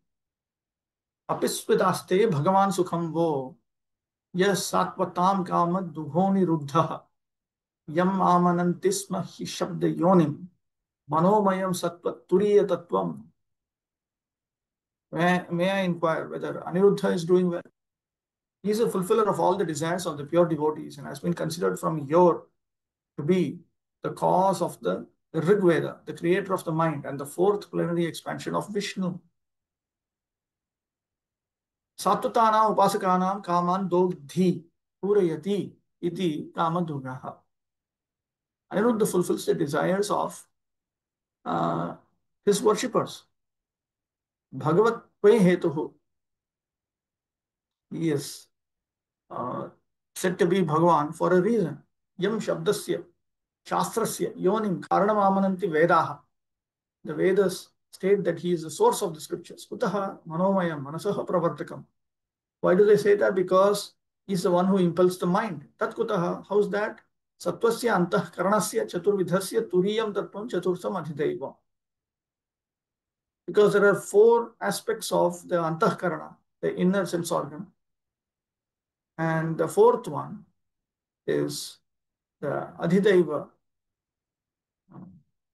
Apisvidaste Bhagavan Sukham Vo Yes Satvatam Kamad Duhoni Ruddha Yam Amanantisma Hi Shabda Yonim Manomayam Sattva Turiya Tattvam. May I inquire whether Aniruddha is doing well? He is a fulfiller of all the desires of the pure devotees and has been considered from yore to be the cause of the Rig Veda, the creator of the mind, and the fourth plenary expansion of Vishnu. Satvatanam upasakanam kaman dogdhi purayati iti kamadurnaha. Aniruddha fulfills the desires of his worshippers. Bhagavat Vai Hetuhu. He is said to be Bhagavan for a reason. Yam Shabdasya Shastrasya Yonim Karanamamananti Vedaha. The Vedas state that he is the source of the scriptures. Kutaha Manomayam Manasaha Pravartakam. Why do they say that? Because he is the one who impels the mind. Tat Kutaha, how is that? सत्वस्य अंतःकरणस्य चतुर्विधस्य तुरीयं तत्त्वं चतुर्थम अधिदैवम्. Because there are four aspects of the antahkarana, the inner sense organ, and the fourth one is the adhidaiva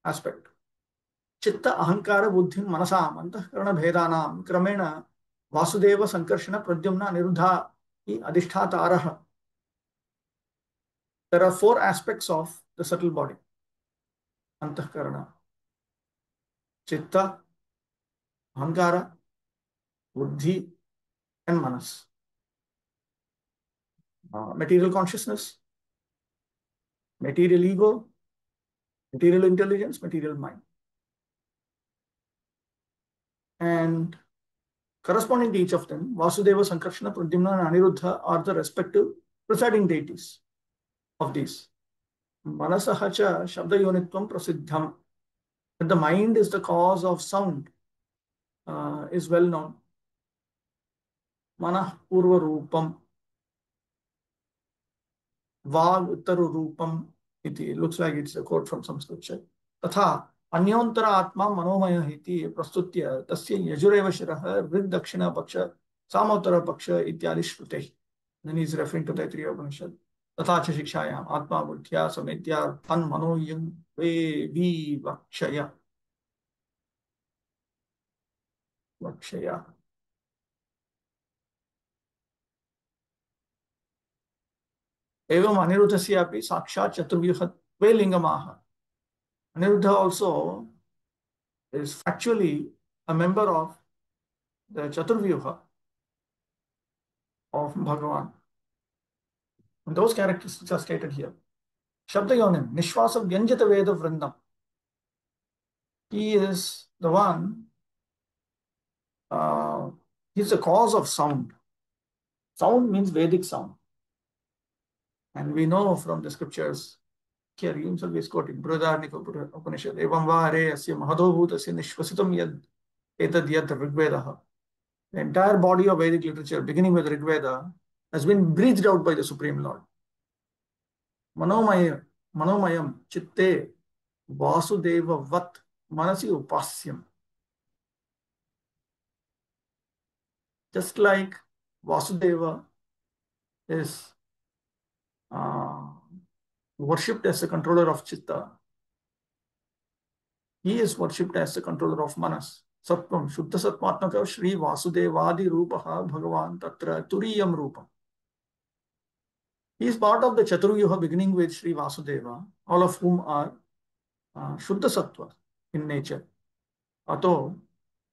aspect. Chitta ahankara buddhim manasam antahkarana bhedanam kramena vasudeva sankarshana pradyumna niruddha adhishthataraha. There are four aspects of the subtle body: antahkarana, chitta, ahankara, buddhi, and manas. Material consciousness, material ego, material intelligence, material mind. And corresponding to each of them, Vasudeva, Sankarshana, Pradyumna, and Aniruddha are the respective presiding deities of these. Manasaha cha Shabda Yonitvam Prasiddham. That the mind is the cause of sound is well known. Manah Purva Rupam. Vag Uttaru Rupam. It looks like it's a quote from some scripture. Tatha Anyontara Atma Manomaya Hiti Prastutya Tasya Yajureva Shiraha Rid Dakshina Paksha Samottara Paksha Ityadi Shrutehi. Then he's referring to the Taittiriya Upanishad. Tatha cha Shikshayam Atma Buddhya Sametya Tan Manoyam Ve Vi Vakshaya. Vakshaya. Evam Aniruddhasyapi Sakshat Chaturvyuhatve Lingamaha. Aniruddha also is factually a member of the Chaturvyuha of Bhagavan. And those characteristics are stated here. Shabda Yonim, Nishvasa Vyanjata Veda Vrindam. He is the one, he's the cause of sound. Sound means Vedic sound. And we know from the scriptures, here he himself is quoting Brihadaranyaka Upanishad, Evam va hare asya mahadobhutasya nishvasitam yad etad yad Rigvedaha. The entire body of Vedic literature, beginning with Rigveda, has been breathed out by the Supreme Lord. Manomayam chitte vasudeva vat manasi upasyam. Just like Vasudeva is worshipped as the controller of Chitta, he is worshipped as the controller of Manas. Sattvam, Shuddha Sattmatmaka, Shri Vasudevadi Rupaha Bhagavan Tatra Turiyam Rupam. He is part of the Chaturyuha beginning with Shri Vasudeva, all of whom are Shuddha Sattva in nature. Ato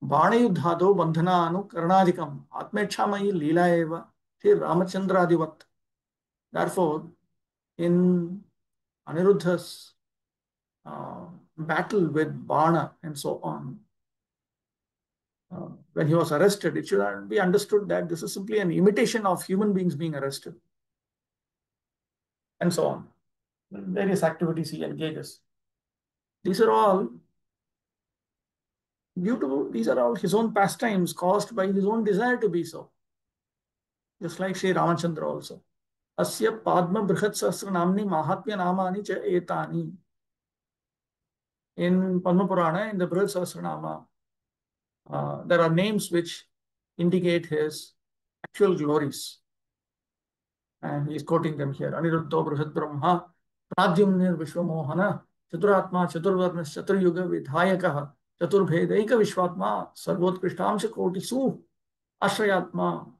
Banayuddhado Bandhananu Karnadikam Atmechamayi Leela Eva Shri Ramachandradivat. Therefore, in Aniruddha's battle with Bana and so on, when he was arrested, it should be understood that this is simply an imitation of human beings being arrested. And so on. Various activities he engages. These are all these are all his own pastimes caused by his own desire to be so. Just like Sri Ramachandra also. Asya Padma Brihat Sahasra Namni Mahatmya Namani Cha Etani. In Padma Purana, in the Brihat Sahasranama, there are names which indicate his actual glories. And he is quoting them here. Aniruddho Brihat Brahma, Pradyumnir Vishwamohana, Chaturatma, Chaturvarnas, Chaturyuga Vidhayakaha, Chaturbhedaika Vishwatma, Sarvotkrishtamsha Kotisu, Ashrayatma.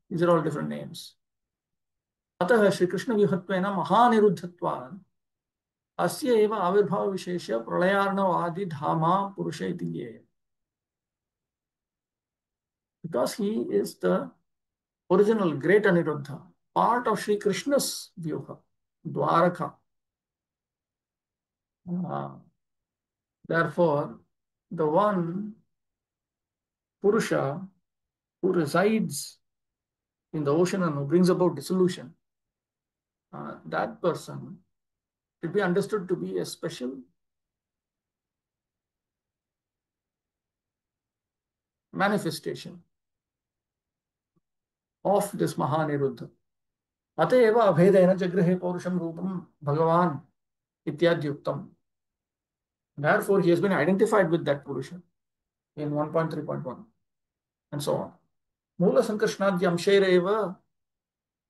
These are all different names. Ataha Shri Krishna Vihatvena Mahaniruddhatvan Asya eva avirbhava vishesha pralayarnavadi dhama purusha iti ye. Because he is the original great Aniruddha, part of Shri Krishna's Vyuha, Dwaraka. Therefore, the one Purusha who resides in the ocean and who brings about dissolution, that person should be understood to be a special manifestation of this Mahaniruddha, अतएव अभेदेन जगृहे पौरुषं रूपं भगवान् इत्याद्युक्तम्. Therefore, he has been identified with that Purusha in 1.3.1 and so on. Moola Sankarshnadya Amshereva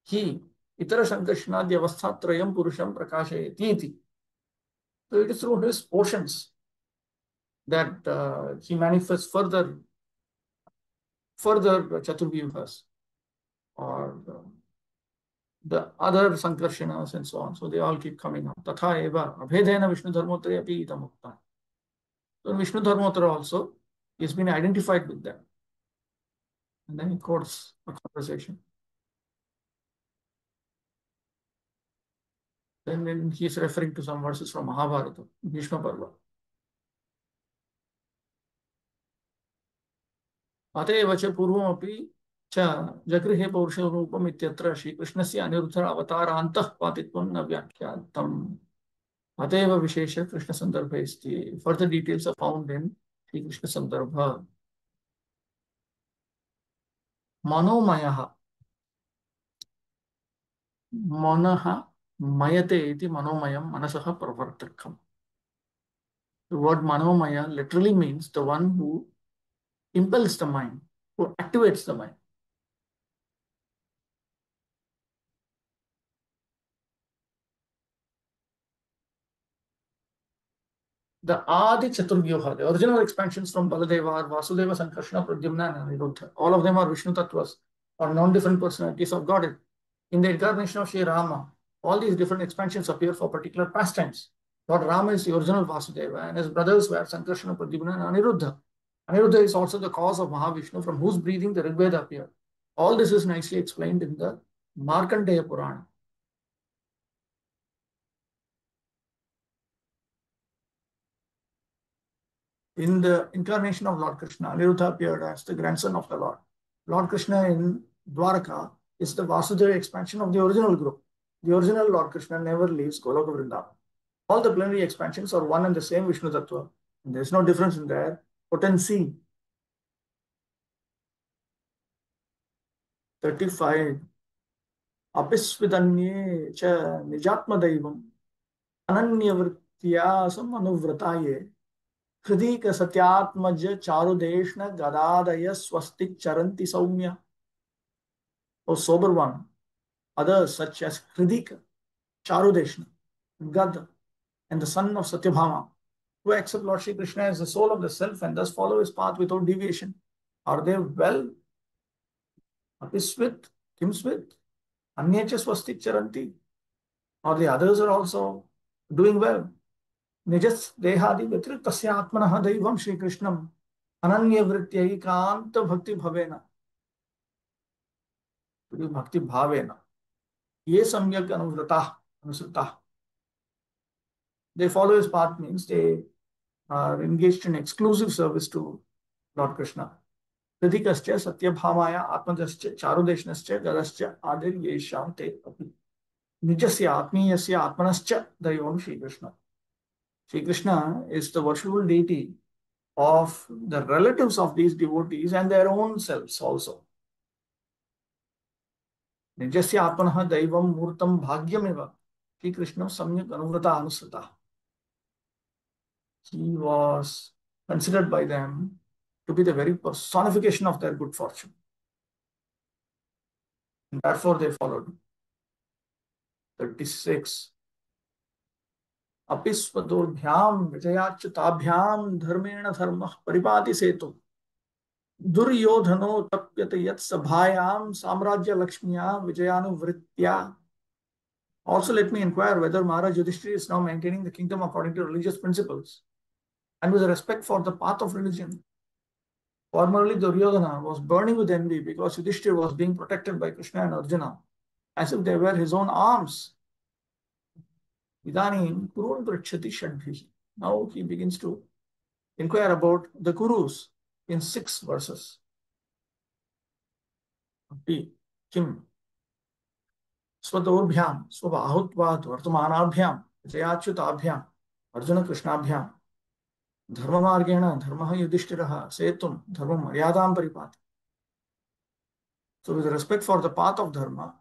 he Itara Sankarshnadya Avasthatrayam Purusham Prakashayati iti. So it is through his portions that he manifests further Chaturvyuhas or the other Sankarshanas and so on. So they all keep coming up. Tatha eva abhedena Vishnu Dharmottara api itam ukta. So in Vishnu Dharmottara also, he has been identified with them. And then he quotes a conversation. Then he is referring to some verses from Mahabharata, Bhishma Parva. अतएव च पूर्वमपि च जगृहे पौरुषरूपम् इत्यत्र श्रीकृष्णस्य अनिरुद्ध अवतारान्तः पातित्वं न व्याख्यातम्. अतएव विशेष कृष्ण संदर्भे अस्ति. Further details are found in Shri Krishna Sandarbha. मनोमयः मनः मयते इति मनोमयं मनसः प्रवर्तकम्. The word manomaya literally means the one who impels the mind, who activates the mind. The Adi Chaturvyuha, the original expansions from Baladeva, Vasudeva, Sankarshana, Pradyumna, and Aniruddha, all of them are Vishnu Tattvas or non-different personalities of Godhead. In the incarnation of Sri Rama, all these different expansions appear for particular pastimes. Lord Rama is the original Vasudeva, and his brothers were Sankarshana, Pradyumna, and Aniruddha. Aniruddha is also the cause of Mahavishnu, from whose breathing the Rigveda appeared. All this is nicely explained in the Markandeya Purana. In the incarnation of Lord Krishna, Aniruddha appeared as the grandson of the Lord. Lord Krishna in Dwaraka is the Vasudeva expansion of the original group. The original Lord Krishna never leaves Goloka Vrindavan. All the plenary expansions are one and the same Vishnu Tattva. And there is no difference in their potency. 35. Apisvidanye cha nijatma daivam ananya vrityasam anuvrataye Hridika Satyatmaja Charudeshna Gadadaya Swastik Charanti Saumya. O sober one, others such as Hridika, Charudeshna, Gad, and the son of Satyabhama, who accept Lord Shri Krishna as the soul of the self and thus follow his path without deviation. Are they well? Apisvit, Kimsvit, Anyacha Swastik Charanti. Or the others are also doing well. Nijas Dehadi Vitritasya Atmanaha Daivam Shri Krishnam Ananya Vrityai Kanta Bhakti Bhavena. Bhakti Bhavena. Ye Samyak Anuvrata, Anusrita. They follow his path means they are engaged in exclusive service to Lord Krishna. Hridikascha Satyabhamaya Atmadascha Charudeshnascha Gadascha Adir Yesham Te Api. Nijasya Atmiyasya Atmanascha Daivam Shri Krishna. Shri Krishna is the worshipful deity of the relatives of these devotees and their own selves also. Nijasya Atmanaha Daivam Murtam Bhagyameva. Shri Krishna Samyak Anuvrata Anusrita. He was considered by them to be the very personification of their good fortune. And therefore they followed. 36. Apispadobhyam Vijayachyutabhyam Dharmena Dharmah Paripati Setu Duryodhano Tapyate Yat Sabhayam Samrajya Lakshmiya Vijayanu. Also let me inquire whether Maharaj Yudhishthira is now maintaining the kingdom according to religious principles and with respect for the path of religion. Formerly Duryodhana was burning with envy because Yudhishthira was being protected by Krishna and Arjuna as if they were his own arms. Idanim Kurun Prachati Shadbhi. Now he begins to inquire about the Kurus in 6 verses. Kim Swadobhyam Swabahutvat Vartamanabhyam Vijayachyutabhyam Arjuna Krishnabhyam Dharma Margena Dharmaha Yudhishthiraha Setum Dharma Maryadam Paripati. So with respect for the path of Dharma,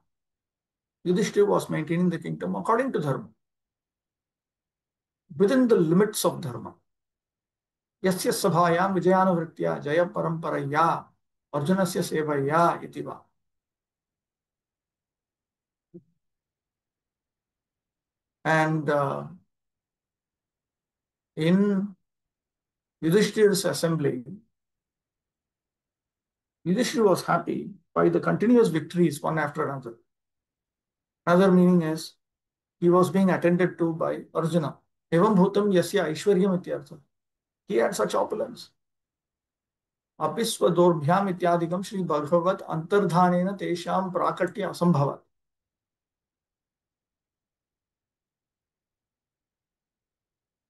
Yudhishthira was maintaining the kingdom according to dharma, within the limits of dharma. Yasya sabhayam vijayanuvritya jaya paramparaya arjunasya sevaya iti va. And in Yudhishthira's assembly, Yudhishthira was happy by the continuous victories one after another. Another meaning is he was being attended to by Arjuna. Evam bhutam yasya aishwaryam ityartha. He had such opulence. Apiswadorbyam ityadikam Shri Bhagavat antardhanena tesham prakatya asambhavat.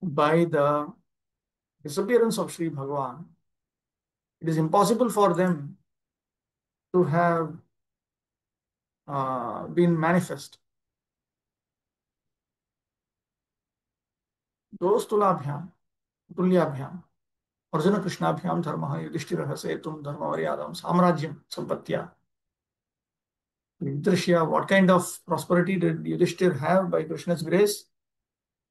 By the disappearance of Sri Bhagavan, it is impossible for them to have been manifest. Those tulabhyam, tulyabhyam, Arjuna Krishnabhyam dharmaha yudhishthirah setum dharma varyadam samrajyam sampatya. Yudhishthira, what kind of prosperity did Yudhishthira have by Krishna's grace?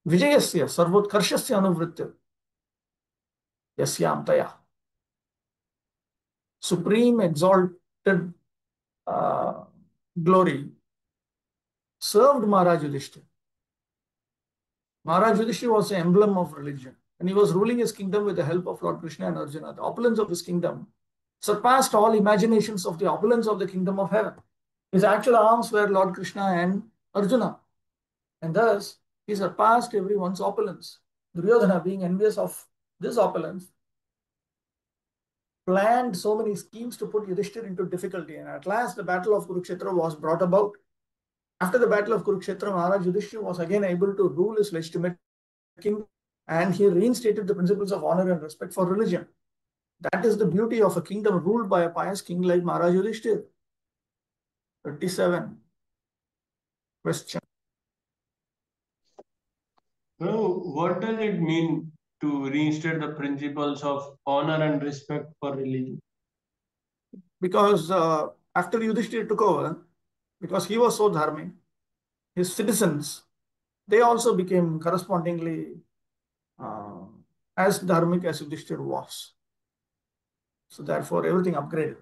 Vijayasya sarvotkarshasya anuvritya yasyam taya. Supreme exalted glory served Maharaj Yudhishthira. Maharaj Yudhishthira was the emblem of religion, and he was ruling his kingdom with the help of Lord Krishna and Arjuna. The opulence of his kingdom surpassed all imaginations of the opulence of the kingdom of heaven. His actual arms were Lord Krishna and Arjuna, and thus he surpassed everyone's opulence. Duryodhana, being envious of this opulence, planned so many schemes to put Yudhishthira into difficulty, and at last the battle of Kurukshetra was brought about. After the battle of Kurukshetra, Maharaj Yudhishthira was again able to rule his legitimate kingdom, and he reinstated the principles of honor and respect for religion. That is the beauty of a kingdom ruled by a pious king like Maharaj Yudhishthira. 37. Question. Now, what does it mean to reinstate the principles of honor and respect for religion? Because after Yudhishthira took over, because he was so dharmic, his citizens, they also became correspondingly as dharmic as Yudhishthira was. So therefore, everything upgraded.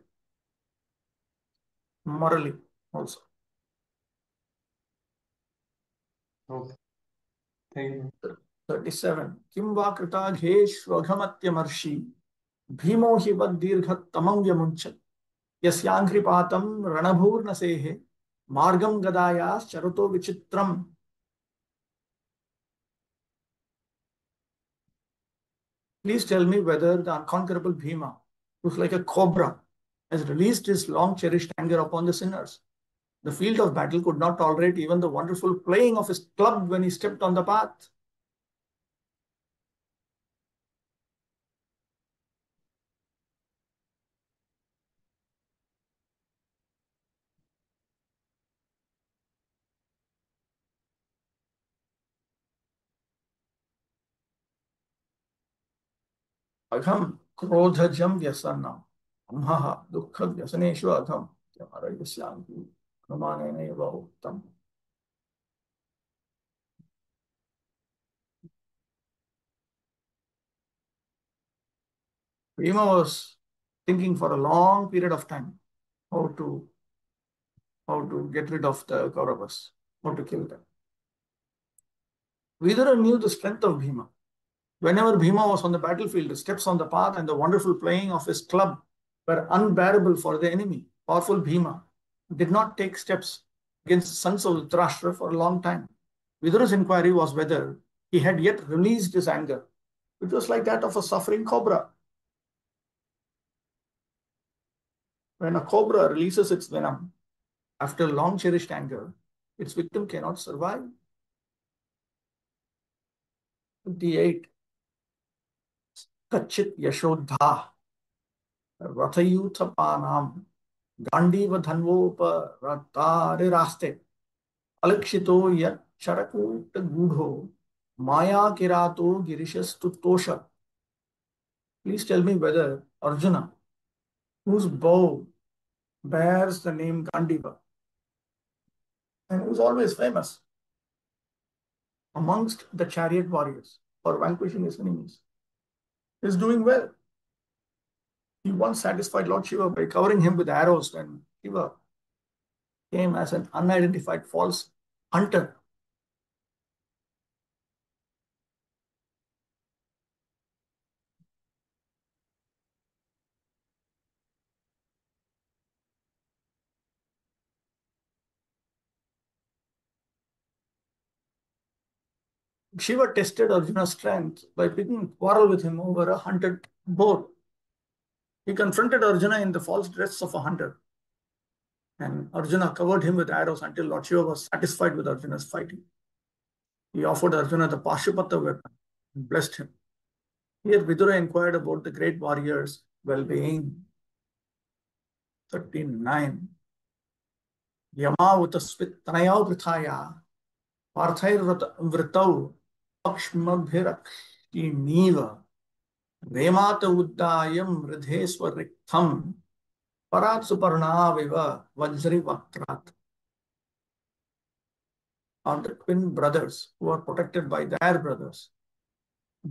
Morally also. Okay. Thank you. 37. Kim va krita gheshvaghamatyamarshi bhimo hi vad dirghat tamam vyamunchat yasyangripatam ranabhur nasehe margam gadayas charuto vichitram. Please tell me whether the unconquerable Bhima, who's like a cobra, has released his long-cherished anger upon the sinners. The field of battle could not tolerate even the wonderful playing of his club when he stepped on the path. Agham krodhajam vyasanam amhaha dukha vyasaneshu agham yamarayasyanti pramanena eva uttam. Bhima was thinking for a long period of time how to get rid of the Kauravas, how to kill them. Vidura knew the strength of Bhima. Whenever Bhima was on the battlefield, the steps on the path and the wonderful playing of his club were unbearable for the enemy. Powerful Bhima did not take steps against the sons of Dhritarashtra for a long time. Vidura's inquiry was whether he had yet released his anger, which was like that of a suffering cobra. When a cobra releases its venom after long cherished anger, its victim cannot survive. 58. Kachit Yashodha Rathayuthapanam Gandiva Dhanvopa Ratariraste Alakshito Yat Charakut Gudho Maya Kirato Girishastutosha. Please tell me whether Arjuna, whose bow bears the name Gandiva, And he was always famous amongst the chariot warriors for vanquishing his enemies. He is doing well. He once satisfied Lord Shiva by covering him with arrows when Shiva came as an unidentified false hunter. Shiva tested Arjuna's strength by picking a quarrel with him over a hunted boar. He confronted Arjuna in the false dress of a hunter, and Arjuna covered him with arrows until Lord Shiva was satisfied with Arjuna's fighting. He offered Arjuna the Pashupata weapon and blessed him. Here Vidura inquired about the great warrior's well-being. 39. Yamautasvit tanayau vrithaya parthairvritau pakshmabhirakshiniva remata uddayam ridheswariktham parat suparnaviva vajrivatrat. Are the twin brothers who are protected by their brothers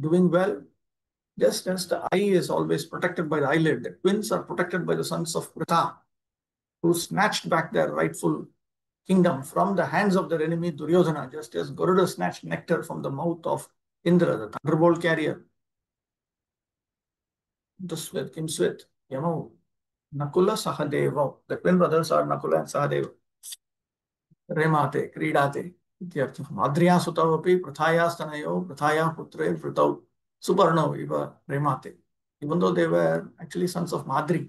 doing well? Just as the eye is always protected by the eyelid, the twins are protected by the sons of Pritha, who snatched back their rightful kingdom from the hands of their enemy Duryodhana, just as Garuda snatched nectar from the mouth of Indra, the thunderbolt carrier. Dusvit, Kimsvit, Yamu, Nakula, Sahadeva. The twin brothers are Nakula and Sahadeva. Remate, Kridate. Madhriya Sutavapi, Prathayastanayo, Prathaya Putre, Pritau, Suparno, Iva, Remate. Even though they were actually sons of Madri,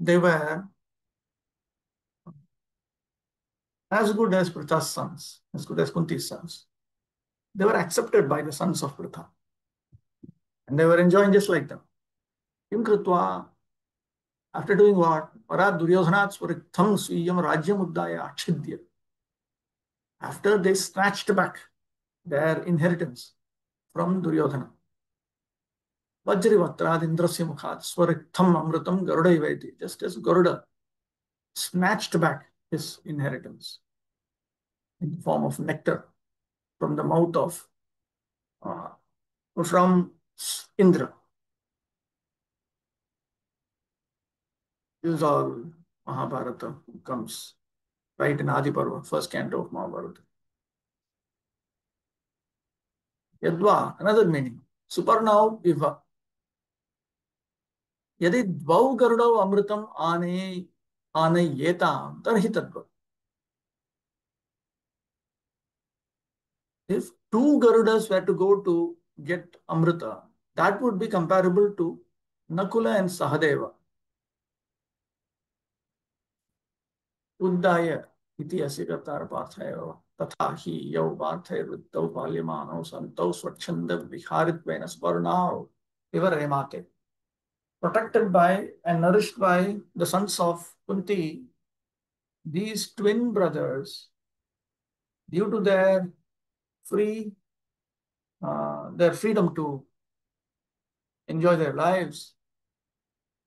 they were as good as Pritha's sons, as good as Kunti's sons. They were accepted by the sons of Pritha. And they were enjoying just like them. Kim Kritva, after doing what? Parat Duryodhanat Swaritham Swiyam Rajyam Uddaya Achidya. After they snatched back their inheritance from Duryodhana. Vajrivatrad Indrasya Mukhat Swaritham Amritam Garuda Ivaiti. Just as Garuda snatched back his inheritance in the form of nectar from the mouth of from Indra. This is all Mahabharata comes right in Adi Parva, first canto of Mahabharata. Yadva, another meaning. Suparnau Iva. Yadi dvau garudau amritam yetam tarhi tadva. If two Garudas were to go to get Amrita, that would be comparable to Nakula and Sahadeva. Uddaya iti asikatar parthaya tatha hi yau parthaya vittau palyamano santau swachanda viharittvena sparnau iva remate. Protected by and nourished by the sons of Kunti, these twin brothers, due to their freedom to enjoy their lives,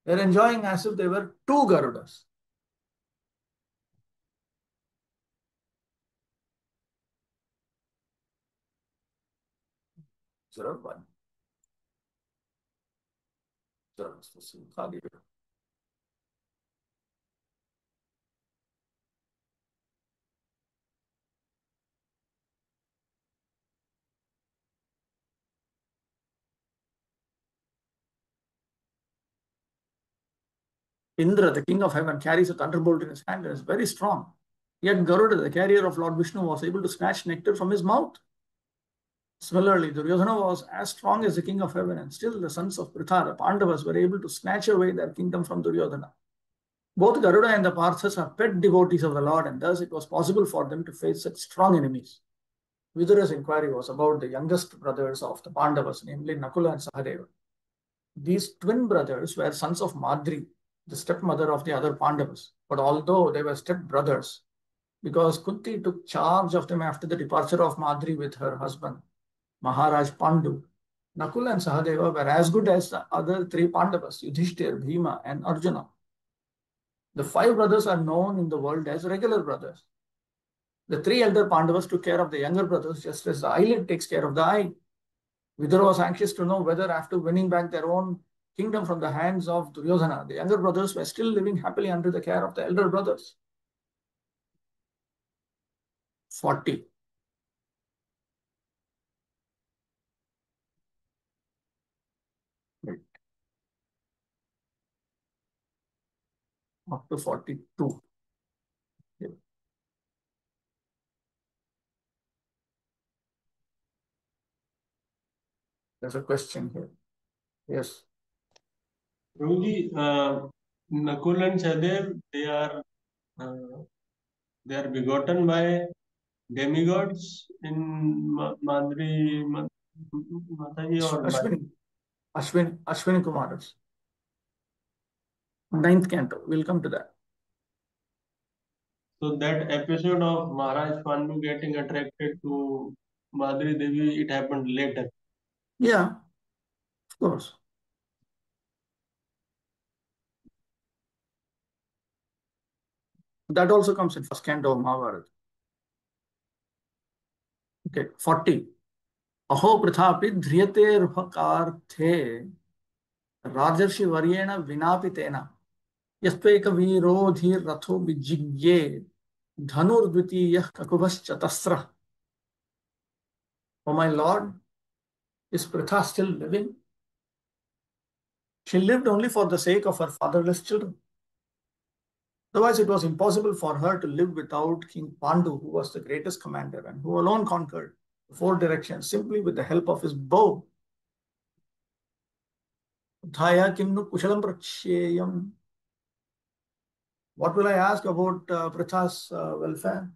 they're enjoying as if they were two Garudas. Indra, the king of heaven, carries a thunderbolt in his hand and is very strong. Yet Garuda, the carrier of Lord Vishnu, was able to snatch nectar from his mouth. Similarly, Duryodhana was as strong as the king of heaven, and still the sons of Pritha, the Pandavas, were able to snatch away their kingdom from Duryodhana. Both Garuda and the Parthas are pet devotees of the Lord, and thus it was possible for them to face such strong enemies. Vidura's inquiry was about the youngest brothers of the Pandavas, namely Nakula and Sahadeva. These twin brothers were sons of Madri, the stepmother of the other Pandavas. But although they were stepbrothers, because Kunti took charge of them after the departure of Madri with her husband, Maharaj Pandu, Nakula and Sahadeva were as good as the other three Pandavas, Yudhishthir, Bhima, and Arjuna. The 5 brothers are known in the world as regular brothers. The 3 elder Pandavas took care of the younger brothers just as the eyelid takes care of the eye. Vidura was anxious to know whether after winning back their own kingdom from the hands of Duryodhana, the younger brothers were still living happily under the care of the elder brothers. 40. Right. Up to 42. Yeah. There's a question here. Yes. Prabhuji, Nakul and Sadev, they are begotten by demigods in Madhuri Mataji or Ashwini Kumaras. 9th canto. We'll come to that. So that episode of Maharaj Pandu getting attracted to Madhuri Devi, it happened later. Yeah, of course. That also comes in first canto of Mahabharata. Okay, 40. Aho prithapi dhriyate ruphakarthe राजर्षि वर्येण विनापितेन यस्त्वैक वीरो धीर रथो विजिज्ञे धनुर्द्वितीयः ककुभश्चतस्रः. O my lord, is Pritha still living? She lived only for the sake of her fatherless children. Otherwise, it was impossible for her to live without King Pandu, who was the greatest commander and who alone conquered the 4 directions simply with the help of his bow. Dhaya kimnu kushalam prachyeyam. What will I ask about Pritha's welfare?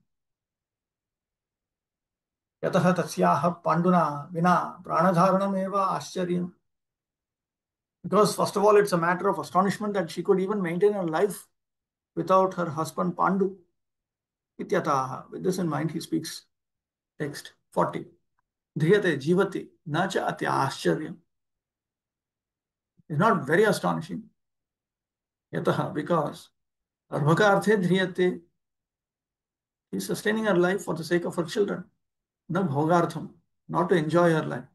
Yataha tasyaha panduna vina pranadharanam eva ascharya. Because first of all, it's a matter of astonishment that she could even maintain her life without her husband Pandu. Ityataha. With this in mind, he speaks text 40. Dhriyate jivati nacha atya ascharya. It's not very astonishing. Yataha, because arvaka dhriyate. He's sustaining her life for the sake of her children. Na bhogartham, not to enjoy her life.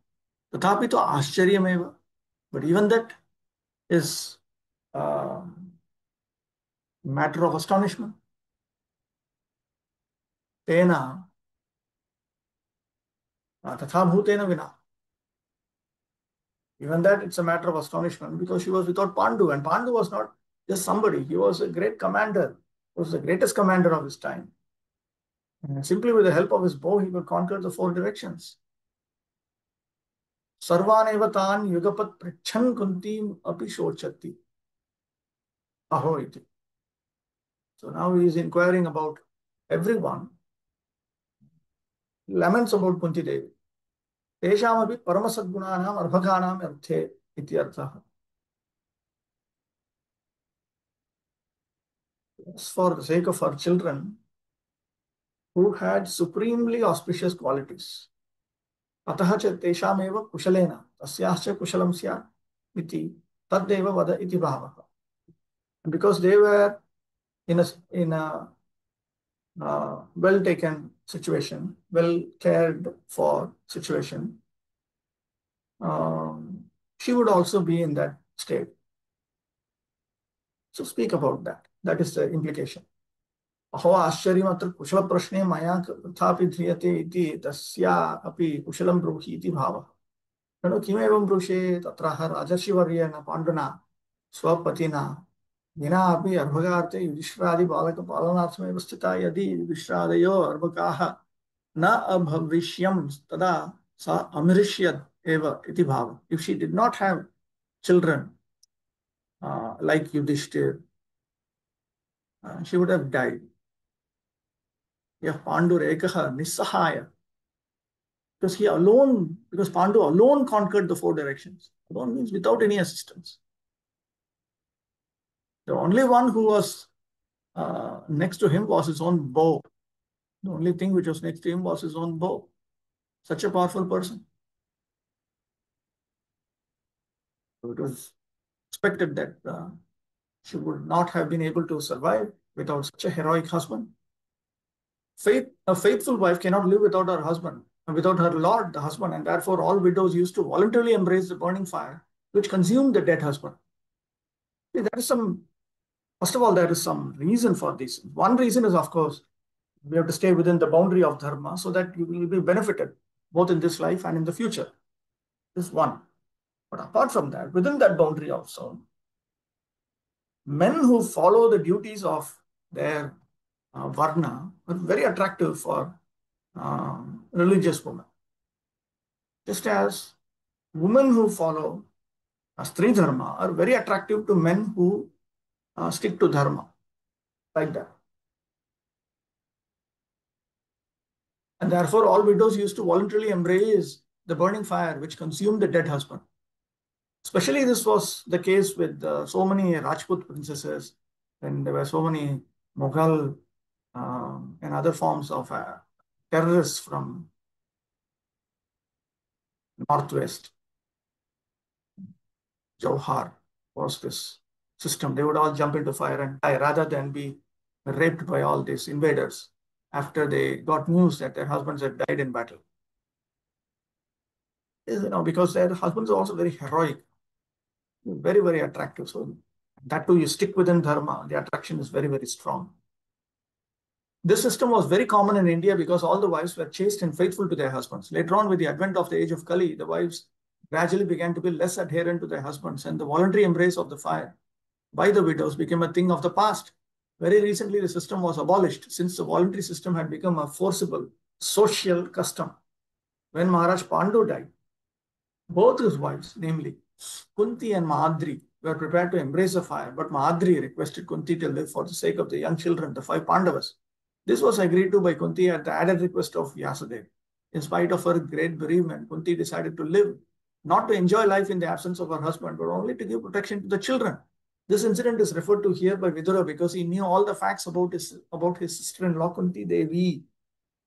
Tathapi to ascharya. But even that is a matter of astonishment. Tena tatha bhutena vina. Even that it's a matter of astonishment because she was without Pandu, and Pandu was not just somebody. He was a great commander. He was the greatest commander of his time. And simply with the help of his bow, he could conquer the 4 directions. Sarvaneva tan yugapat prichan kuntim api shochati. Aho iti. So now he is inquiring about everyone. He laments about Kunti Devi. Teshamapi paramasadgunanam arbhaganam arthe iti arthaha. For the sake of our children who had supremely auspicious qualities. Ataha cha teshameva kushalena tasyascha kushalam syat iti taddeva vada iti bhavaha. And because they were in a well taken situation, well cared for situation, she would also be in that state. So speak about that. That is the implication. Aho आश्चर्यमत्र कुशल प्रश्ने मया तथापि ध्रियते इति तस्या अपि कुशलं ब्रूहि इति भावः. ननु किमेवं ब्रूषे तत्रः राजर्षिवर्येण पाण्डुना स्वपतिना विना अपि अर्भकार्थे युधिष्ठिरादि बालकपालनार्थमेव स्थिता. यदि युधिष्ठिरादयो अर्भकाः न अभविष्यं तदा सा अमृष्यत् एव इति भावः. If she did not have children like Yudhishthir, she would have died. Yah Pandur ekaha nissahaya. Because Pandu alone conquered the 4 directions. Alone means without any assistance. The only one who was next to him was his own bow. The only thing which was next to him was his own bow. Such a powerful person. So it was expected that she would not have been able to survive without such a heroic husband. A faithful wife cannot live without her husband, without her lord, the husband, and therefore all widows used to voluntarily embrace the burning fire which consumed the dead husband. See, first of all, there is some reason for this. One reason is, of course, we have to stay within the boundary of dharma so that you will be benefited both in this life and in the future. This is one. But apart from that, within that boundary also, men who follow the duties of their varna are very attractive for religious women. Just as women who follow Stri Dharma are very attractive to men who stick to Dharma, like that. And therefore, all widows used to voluntarily embrace the burning fire which consumed the dead husband. Especially this was the case with so many Rajput princesses, and there were so many Mughal and other forms of terrorists from northwest. Jauhar was this system. They would all jump into fire and die rather than be raped by all these invaders after they got news that their husbands had died in battle. Because their husbands are also very heroic, very, very attractive. So that too, you stick within dharma, the attraction is very, very strong. This system was very common in India because all the wives were chaste and faithful to their husbands. Later on, with the advent of the age of Kali, the wives gradually began to be less adherent to their husbands, and the voluntary embrace of the fire by the widows became a thing of the past. Very recently, the system was abolished since the voluntary system had become a forcible social custom. When Maharaj Pandu died, both his wives, namely Kunti and Mahadri, were prepared to embrace the fire, but Mahadri requested Kunti to live for the sake of the young children, the 5 Pandavas. This was agreed to by Kunti at the added request of Vyasadeva. In spite of her great bereavement, Kunti decided to live, not to enjoy life in the absence of her husband, but only to give protection to the children. This incident is referred to here by Vidura because he knew all the facts about his sister-in-law Kunti Devi.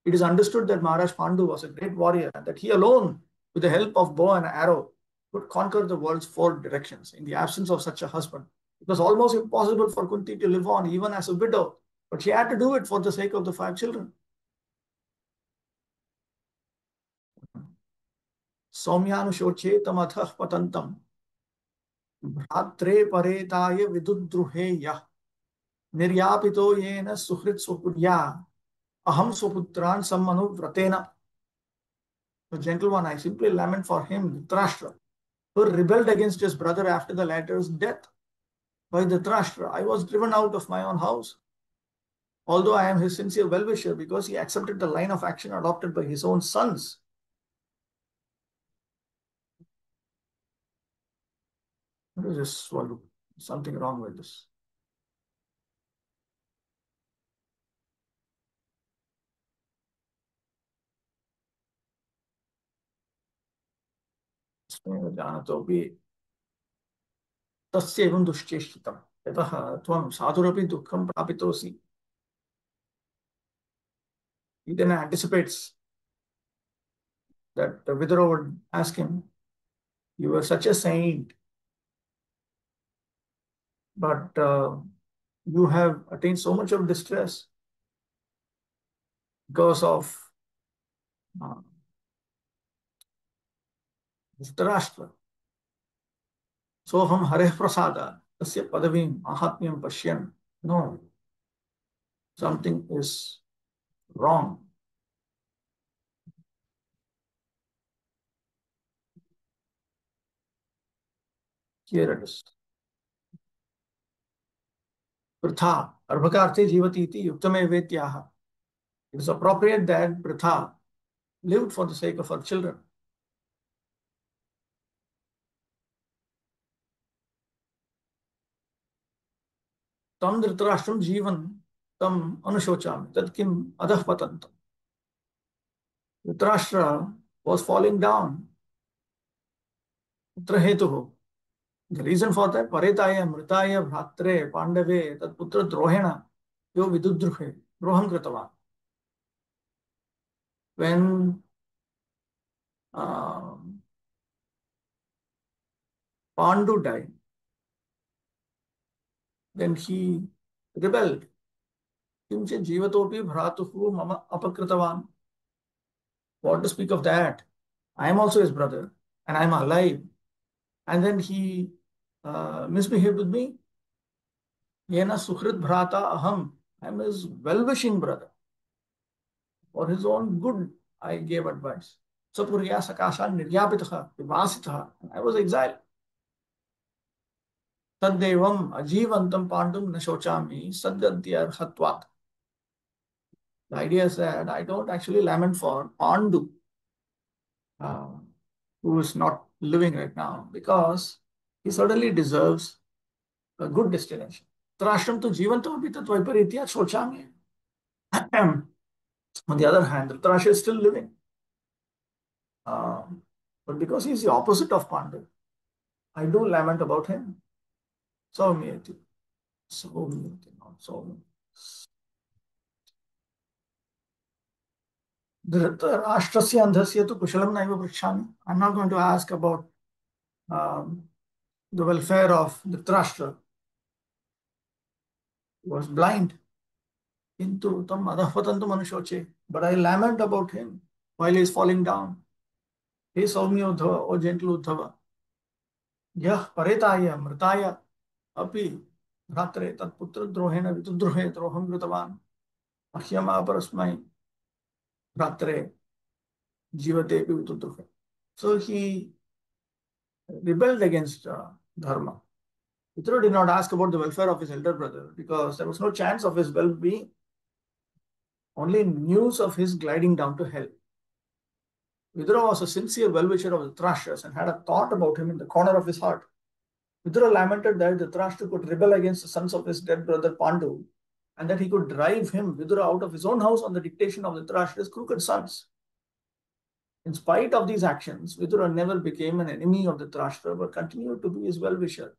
It is understood that Maharaj Pandu was a great warrior and that he alone, with the help of bow and arrow, could conquer the world's 4 directions. In the absence of such a husband, it was almost impossible for Kunti to live on even as a widow, but she had to do it for the sake of the 5 children. Saumyanushochetam athah patantam bhratre paretaya vidudruhe yah niryapito yena suhrit swapurya aham swaputran sammanu vratena. The gentle one, I simply lament for him, Dhritarashtra, who rebelled against his brother after the latter's death. By Dhritarashtra, I was driven out of my own house. Although I am his sincere well-wisher because he accepted the line of action adopted by his own sons. What is this, Swalu? Something wrong with this. जानतोपि तस्यैवं दुश्चेष्टितम् यतः त्वं साधुरपि दुःखं प्रापितोऽसि. He then anticipates that the Vidura would ask him, you were such a saint, but you have attained so much of distress because of Dhritarashtra. Soham hareh prasada tasya padavim mahatmyam pashyan. No, something is wrong. Here it is. Pritha, arbhakarthe jivati iti yuktame vetyaha. It is appropriate that Pritha lived for the sake of her children. Tam Dhritarashtam jivan tam anushochami tad kim adah patantam. Dhritarashtra was falling down. Putra hetuho. The reason for that, paretaya mritaya bhratre pandave tad putra drohena yo vidudruhe droham kritavan. When Pandu died, then he rebelled. Kimche jivatopi bhratuhu mama apakritavan. What to speak of that? I am also his brother and I am alive. And then he misbehaved with me. Yena sukhrit bhrata aham. I am his well-wishing brother. For his own good, I gave advice. Sapurya sakasha niryapitaha vivasitaha. I was exiled. Taddevam ajivantam pandum nashochami sadyadyarhatvat. The idea is that I don't actually lament for Pandu, uh, who is not living right now, because he certainly deserves a good destination. Trashram tu jivantam abhi tat vaiparitya shochami. On the other hand, Dhritarashtra is still living. But because he is the opposite of Pandu, I do lament about him. Saumyati. Saumyati, not Saumyati. Dhritarashtrasya andhasya tu kushalam naiva prachami. I'm not going to ask about the welfare of Dhritarashtra. He was blind. Kintu tam adhapatantu manushoche. But I lament about him while he is falling down. Hey Saumya Uddhava, O gentle Uddhava. Yah paretaya mritaya api bhratre tat putra drohena vitudrohe droham kritavan. Ahyama parasmai bhratre jivate pi vitudrohe. So he rebelled against dharma. Vidura did not ask about the welfare of his elder brother because there was no chance of his well-being. Only news of his gliding down to hell. Vidura was a sincere well-wisher of Dhritarashtra's and had a thought about him in the corner of his heart. Vidura lamented that Dhritarashtra could rebel against the sons of his dead brother Pandu and that he could drive him, Vidura, out of his own house on the dictation of Dhritarashtra's crooked sons. In spite of these actions, Vidura never became an enemy of Dhritarashtra but continued to be his well-wisher.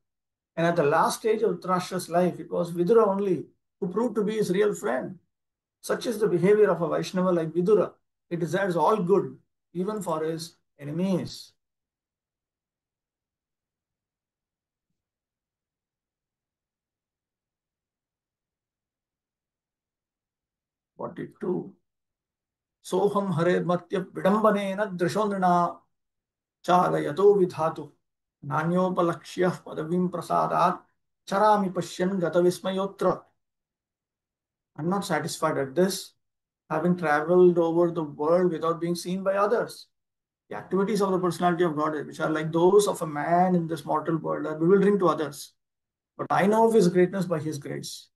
And at the last stage of Dhritarashtra's life, it was Vidura only who proved to be his real friend. Such is the behavior of a Vaishnava like Vidura. He desires all good, even for his enemies. What it do? Soham hare matya vidambanena drishondrina chalayato vidhatu nanyopalakshyah padavim prasadat charami pashyan gatavismayotra. I'm not satisfied at this, having traveled over the world without being seen by others. The activities of the personality of Godhead, which are like those of a man in this mortal world, are bewildering to others. But I know of his greatness by his grace.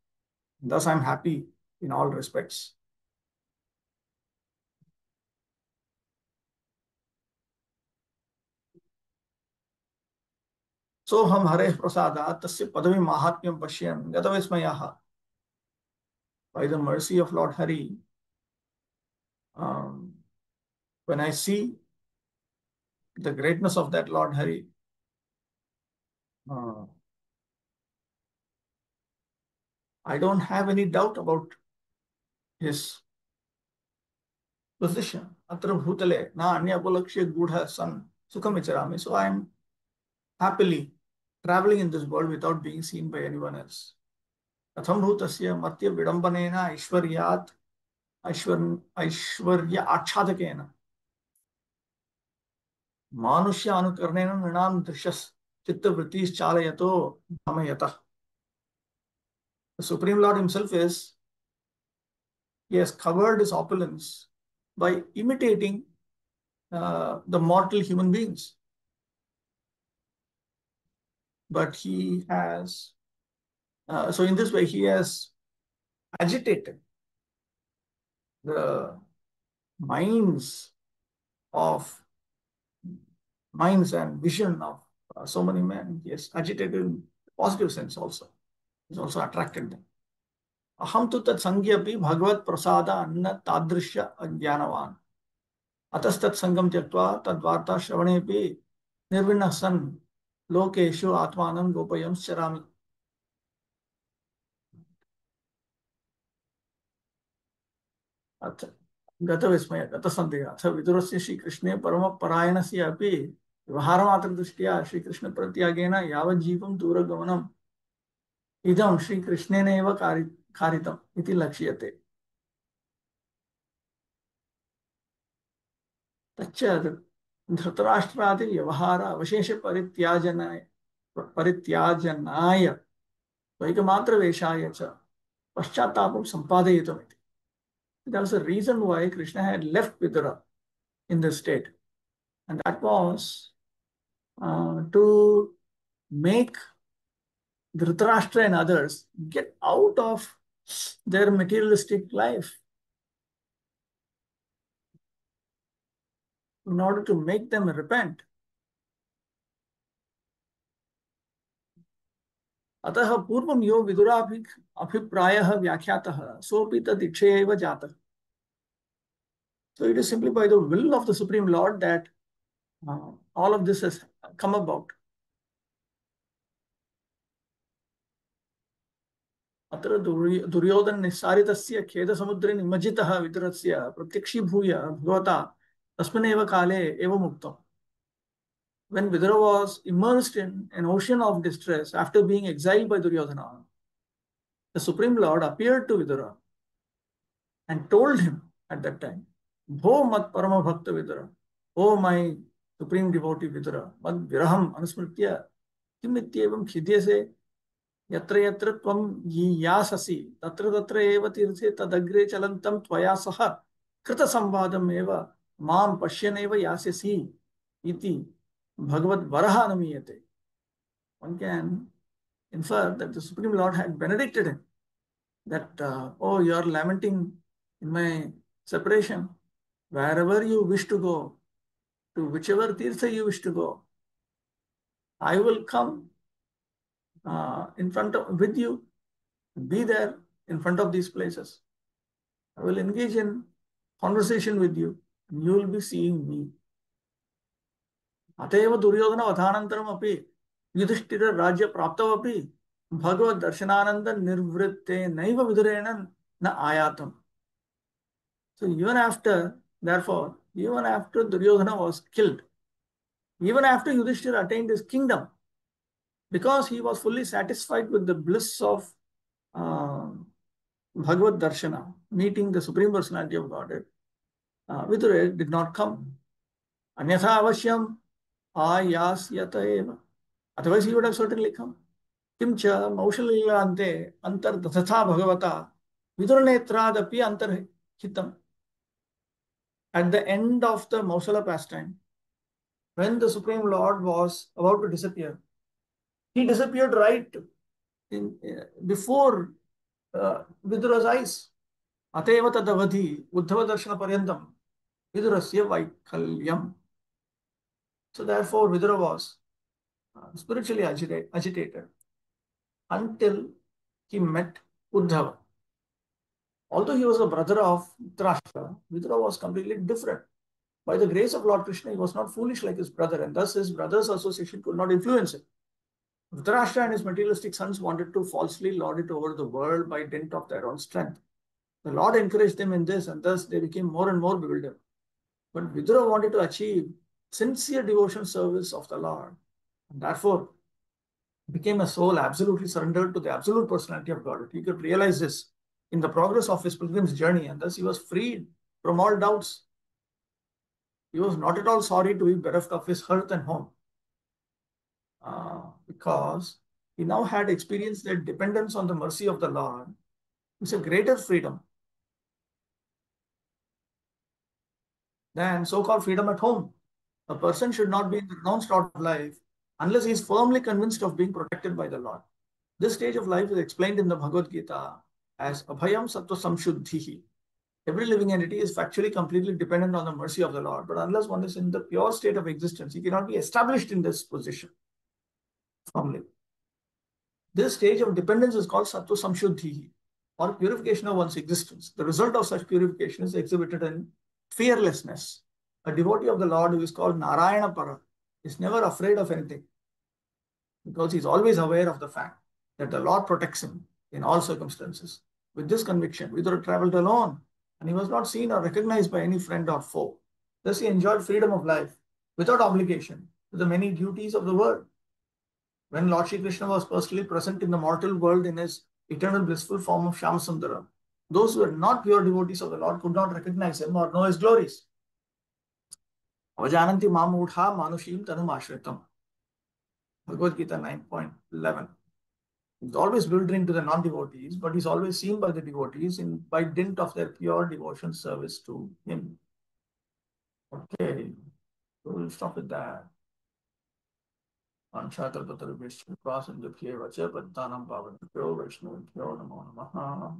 Thus, I'm happy in all respects. So ham hare prasada tasya padavi mahatmyam pashyan gatavismayaha. By the mercy of Lord Hari, when I see the greatness of that Lord Hari, I don't have any doubt about his position. Atra bhutale na anya apalakshya gudha san sukhamicharami. So I am happily traveling in this world without being seen by anyone else. Katham bhutasya matya vidambanena aishwaryat aishwarya achadakena manushya anukarnena nrinam drishas chitta vrittis chalayato dhamayatah. The Supreme Lord himself he has covered his opulence by imitating the mortal human beings. But he has, so in this way, he has agitated the minds and vision of so many men. He has agitated in positive sense also. He's also attracted them. Aham tu tat sangyapi bhagavad prasada anna tadrishya ajnanavan. Atastat sangam tyaktva tadvarta shravane nirvinah san lokeshu atmanam gopayam charami. गतविस्मय गतसन्देहः अथ विदुरस्य श्रीकृष्णे परमपरायणस्य अपि व्यवहारमात्रदृष्ट्या श्रीकृष्णप्रत्यागेन यावज्जीवं दूरगमनं idam Shri Krishnena eva karitam iti lakshiyate. तच्च धृतराष्ट्रादि व्यवहार अवशेष परित्याजनाय द्वैतमात्र वेशाय च पश्चात्तापं सम्पादयितुमिति. That was the reason why Krishna had left Vidura in this state, and that was to make Dhritarashtra and others get out of their materialistic life, in order to make them repent. अतः पूर्वं यो विदुराभिप्रायः व्याख्यातः सोऽपि तदिच्छया एव जातः. So it is simply by the will of the Supreme Lord that all of this has come about. अत्र दुर्योधन निस्सारितस्य खेदसमुद्रे निमज्जितः विदुरस्य प्रत्यक्षीभूय भगवता तस्मिन्नेव काले एवम् उक्तम्. When Vidura was immersed in an ocean of distress after being exiled by Duryodhana, the Supreme Lord appeared to Vidura and told him at that time, Bho mat parama bhakta Vidura, O my supreme devotee Vidura, mad viraham anusmritya kim ityevam khidyase yatra yatra tvam yasasi tatra tatra eva tirthe tadagre chalantam tvaya saha krita samvadam eva mam pashyaneva yasyasi iti bhagavad varaha anumiyate. One can infer that the Supreme Lord had benedicted him, that, oh, you are lamenting in my separation. Wherever you wish to go, to whichever tirtha you wish to go, I will come in front of, with you, be there in front of these places. I will engage in conversation with you, and you will be seeing me. अतएव दुर्योधन वधानन्तरम् अपि युधिष्ठिर राज्य प्राप्तवपि भगवद दर्शनानंद निर्वृत्तेनैव विदुरेण न आयातम्. So even after, therefore, even after Duryodhana was killed, even after Yudhishthira attained his kingdom, because he was fully satisfied with the bliss of Bhagavad Darshana, meeting the Supreme Personality of Godhead, Vidura did not come. Anyatha avashyam ayasyata eva. Otherwise he would have certainly come. Kimcha Maushalilante antar tatha bhagavata Viduranetradapi antarhitam. At the end of the Mausala pastime, when the Supreme Lord was about to disappear, he disappeared right before Vidura's eyes. Ateva tadavadhi Uddhava Darshana Paryantam Vidurasya Vaikalyam. So therefore Vidura was spiritually agitated until he met Uddhava. Although he was a brother of Dhritarashtra, Vidura was completely different. By the grace of Lord Krishna, he was not foolish like his brother, and thus his brother's association could not influence him. Dhritarashtra and his materialistic sons wanted to falsely lord it over the world by dint of their own strength. The Lord encouraged them in this, and thus they became more and more bewildered. But Vidura wanted to achieve sincere devotion service of the Lord, and therefore became a soul absolutely surrendered to the absolute personality of God. He could realize this in the progress of his pilgrim's journey, and thus he was freed from all doubts. He was not at all sorry to be bereft of his hearth and home, because he now had experienced that dependence on the mercy of the Lord is a greater freedom than so-called freedom at home. A person should not be in the renounced lot of life unless he is firmly convinced of being protected by the Lord. This stage of life is explained in the Bhagavad Gita as Abhayam Sattva Samshuddhihi. Every living entity is factually completely dependent on the mercy of the Lord, but unless one is in the pure state of existence, he cannot be established in this position firmly. This stage of dependence is called Sattva Samshuddhihi, or purification of one's existence. The result of such purification is exhibited in fearlessness. A devotee of the Lord who is called Narayana Para is never afraid of anything, because he is always aware of the fact that the Lord protects him in all circumstances. With this conviction, Vidura traveled alone, and he was not seen or recognized by any friend or foe. Thus he enjoyed freedom of life without obligation to the many duties of the world. when Lord Shri Krishna was personally present in the mortal world in his eternal blissful form of Shyamsundara, those who were not pure devotees of the Lord could not recognize him or know his glories. Avajananti mamudha manushim tanum ashritam. Bhagavad Gita 9.11. He's always building to the non-devotees, but he's always seen by the devotees by dint of their pure devotion service to him. Okay, so we'll stop with that. Anshakalpatarubhishya Vasanjabhyevacha Paddanam Pavanabhyo Vaishnavabhyo Namo Namaha.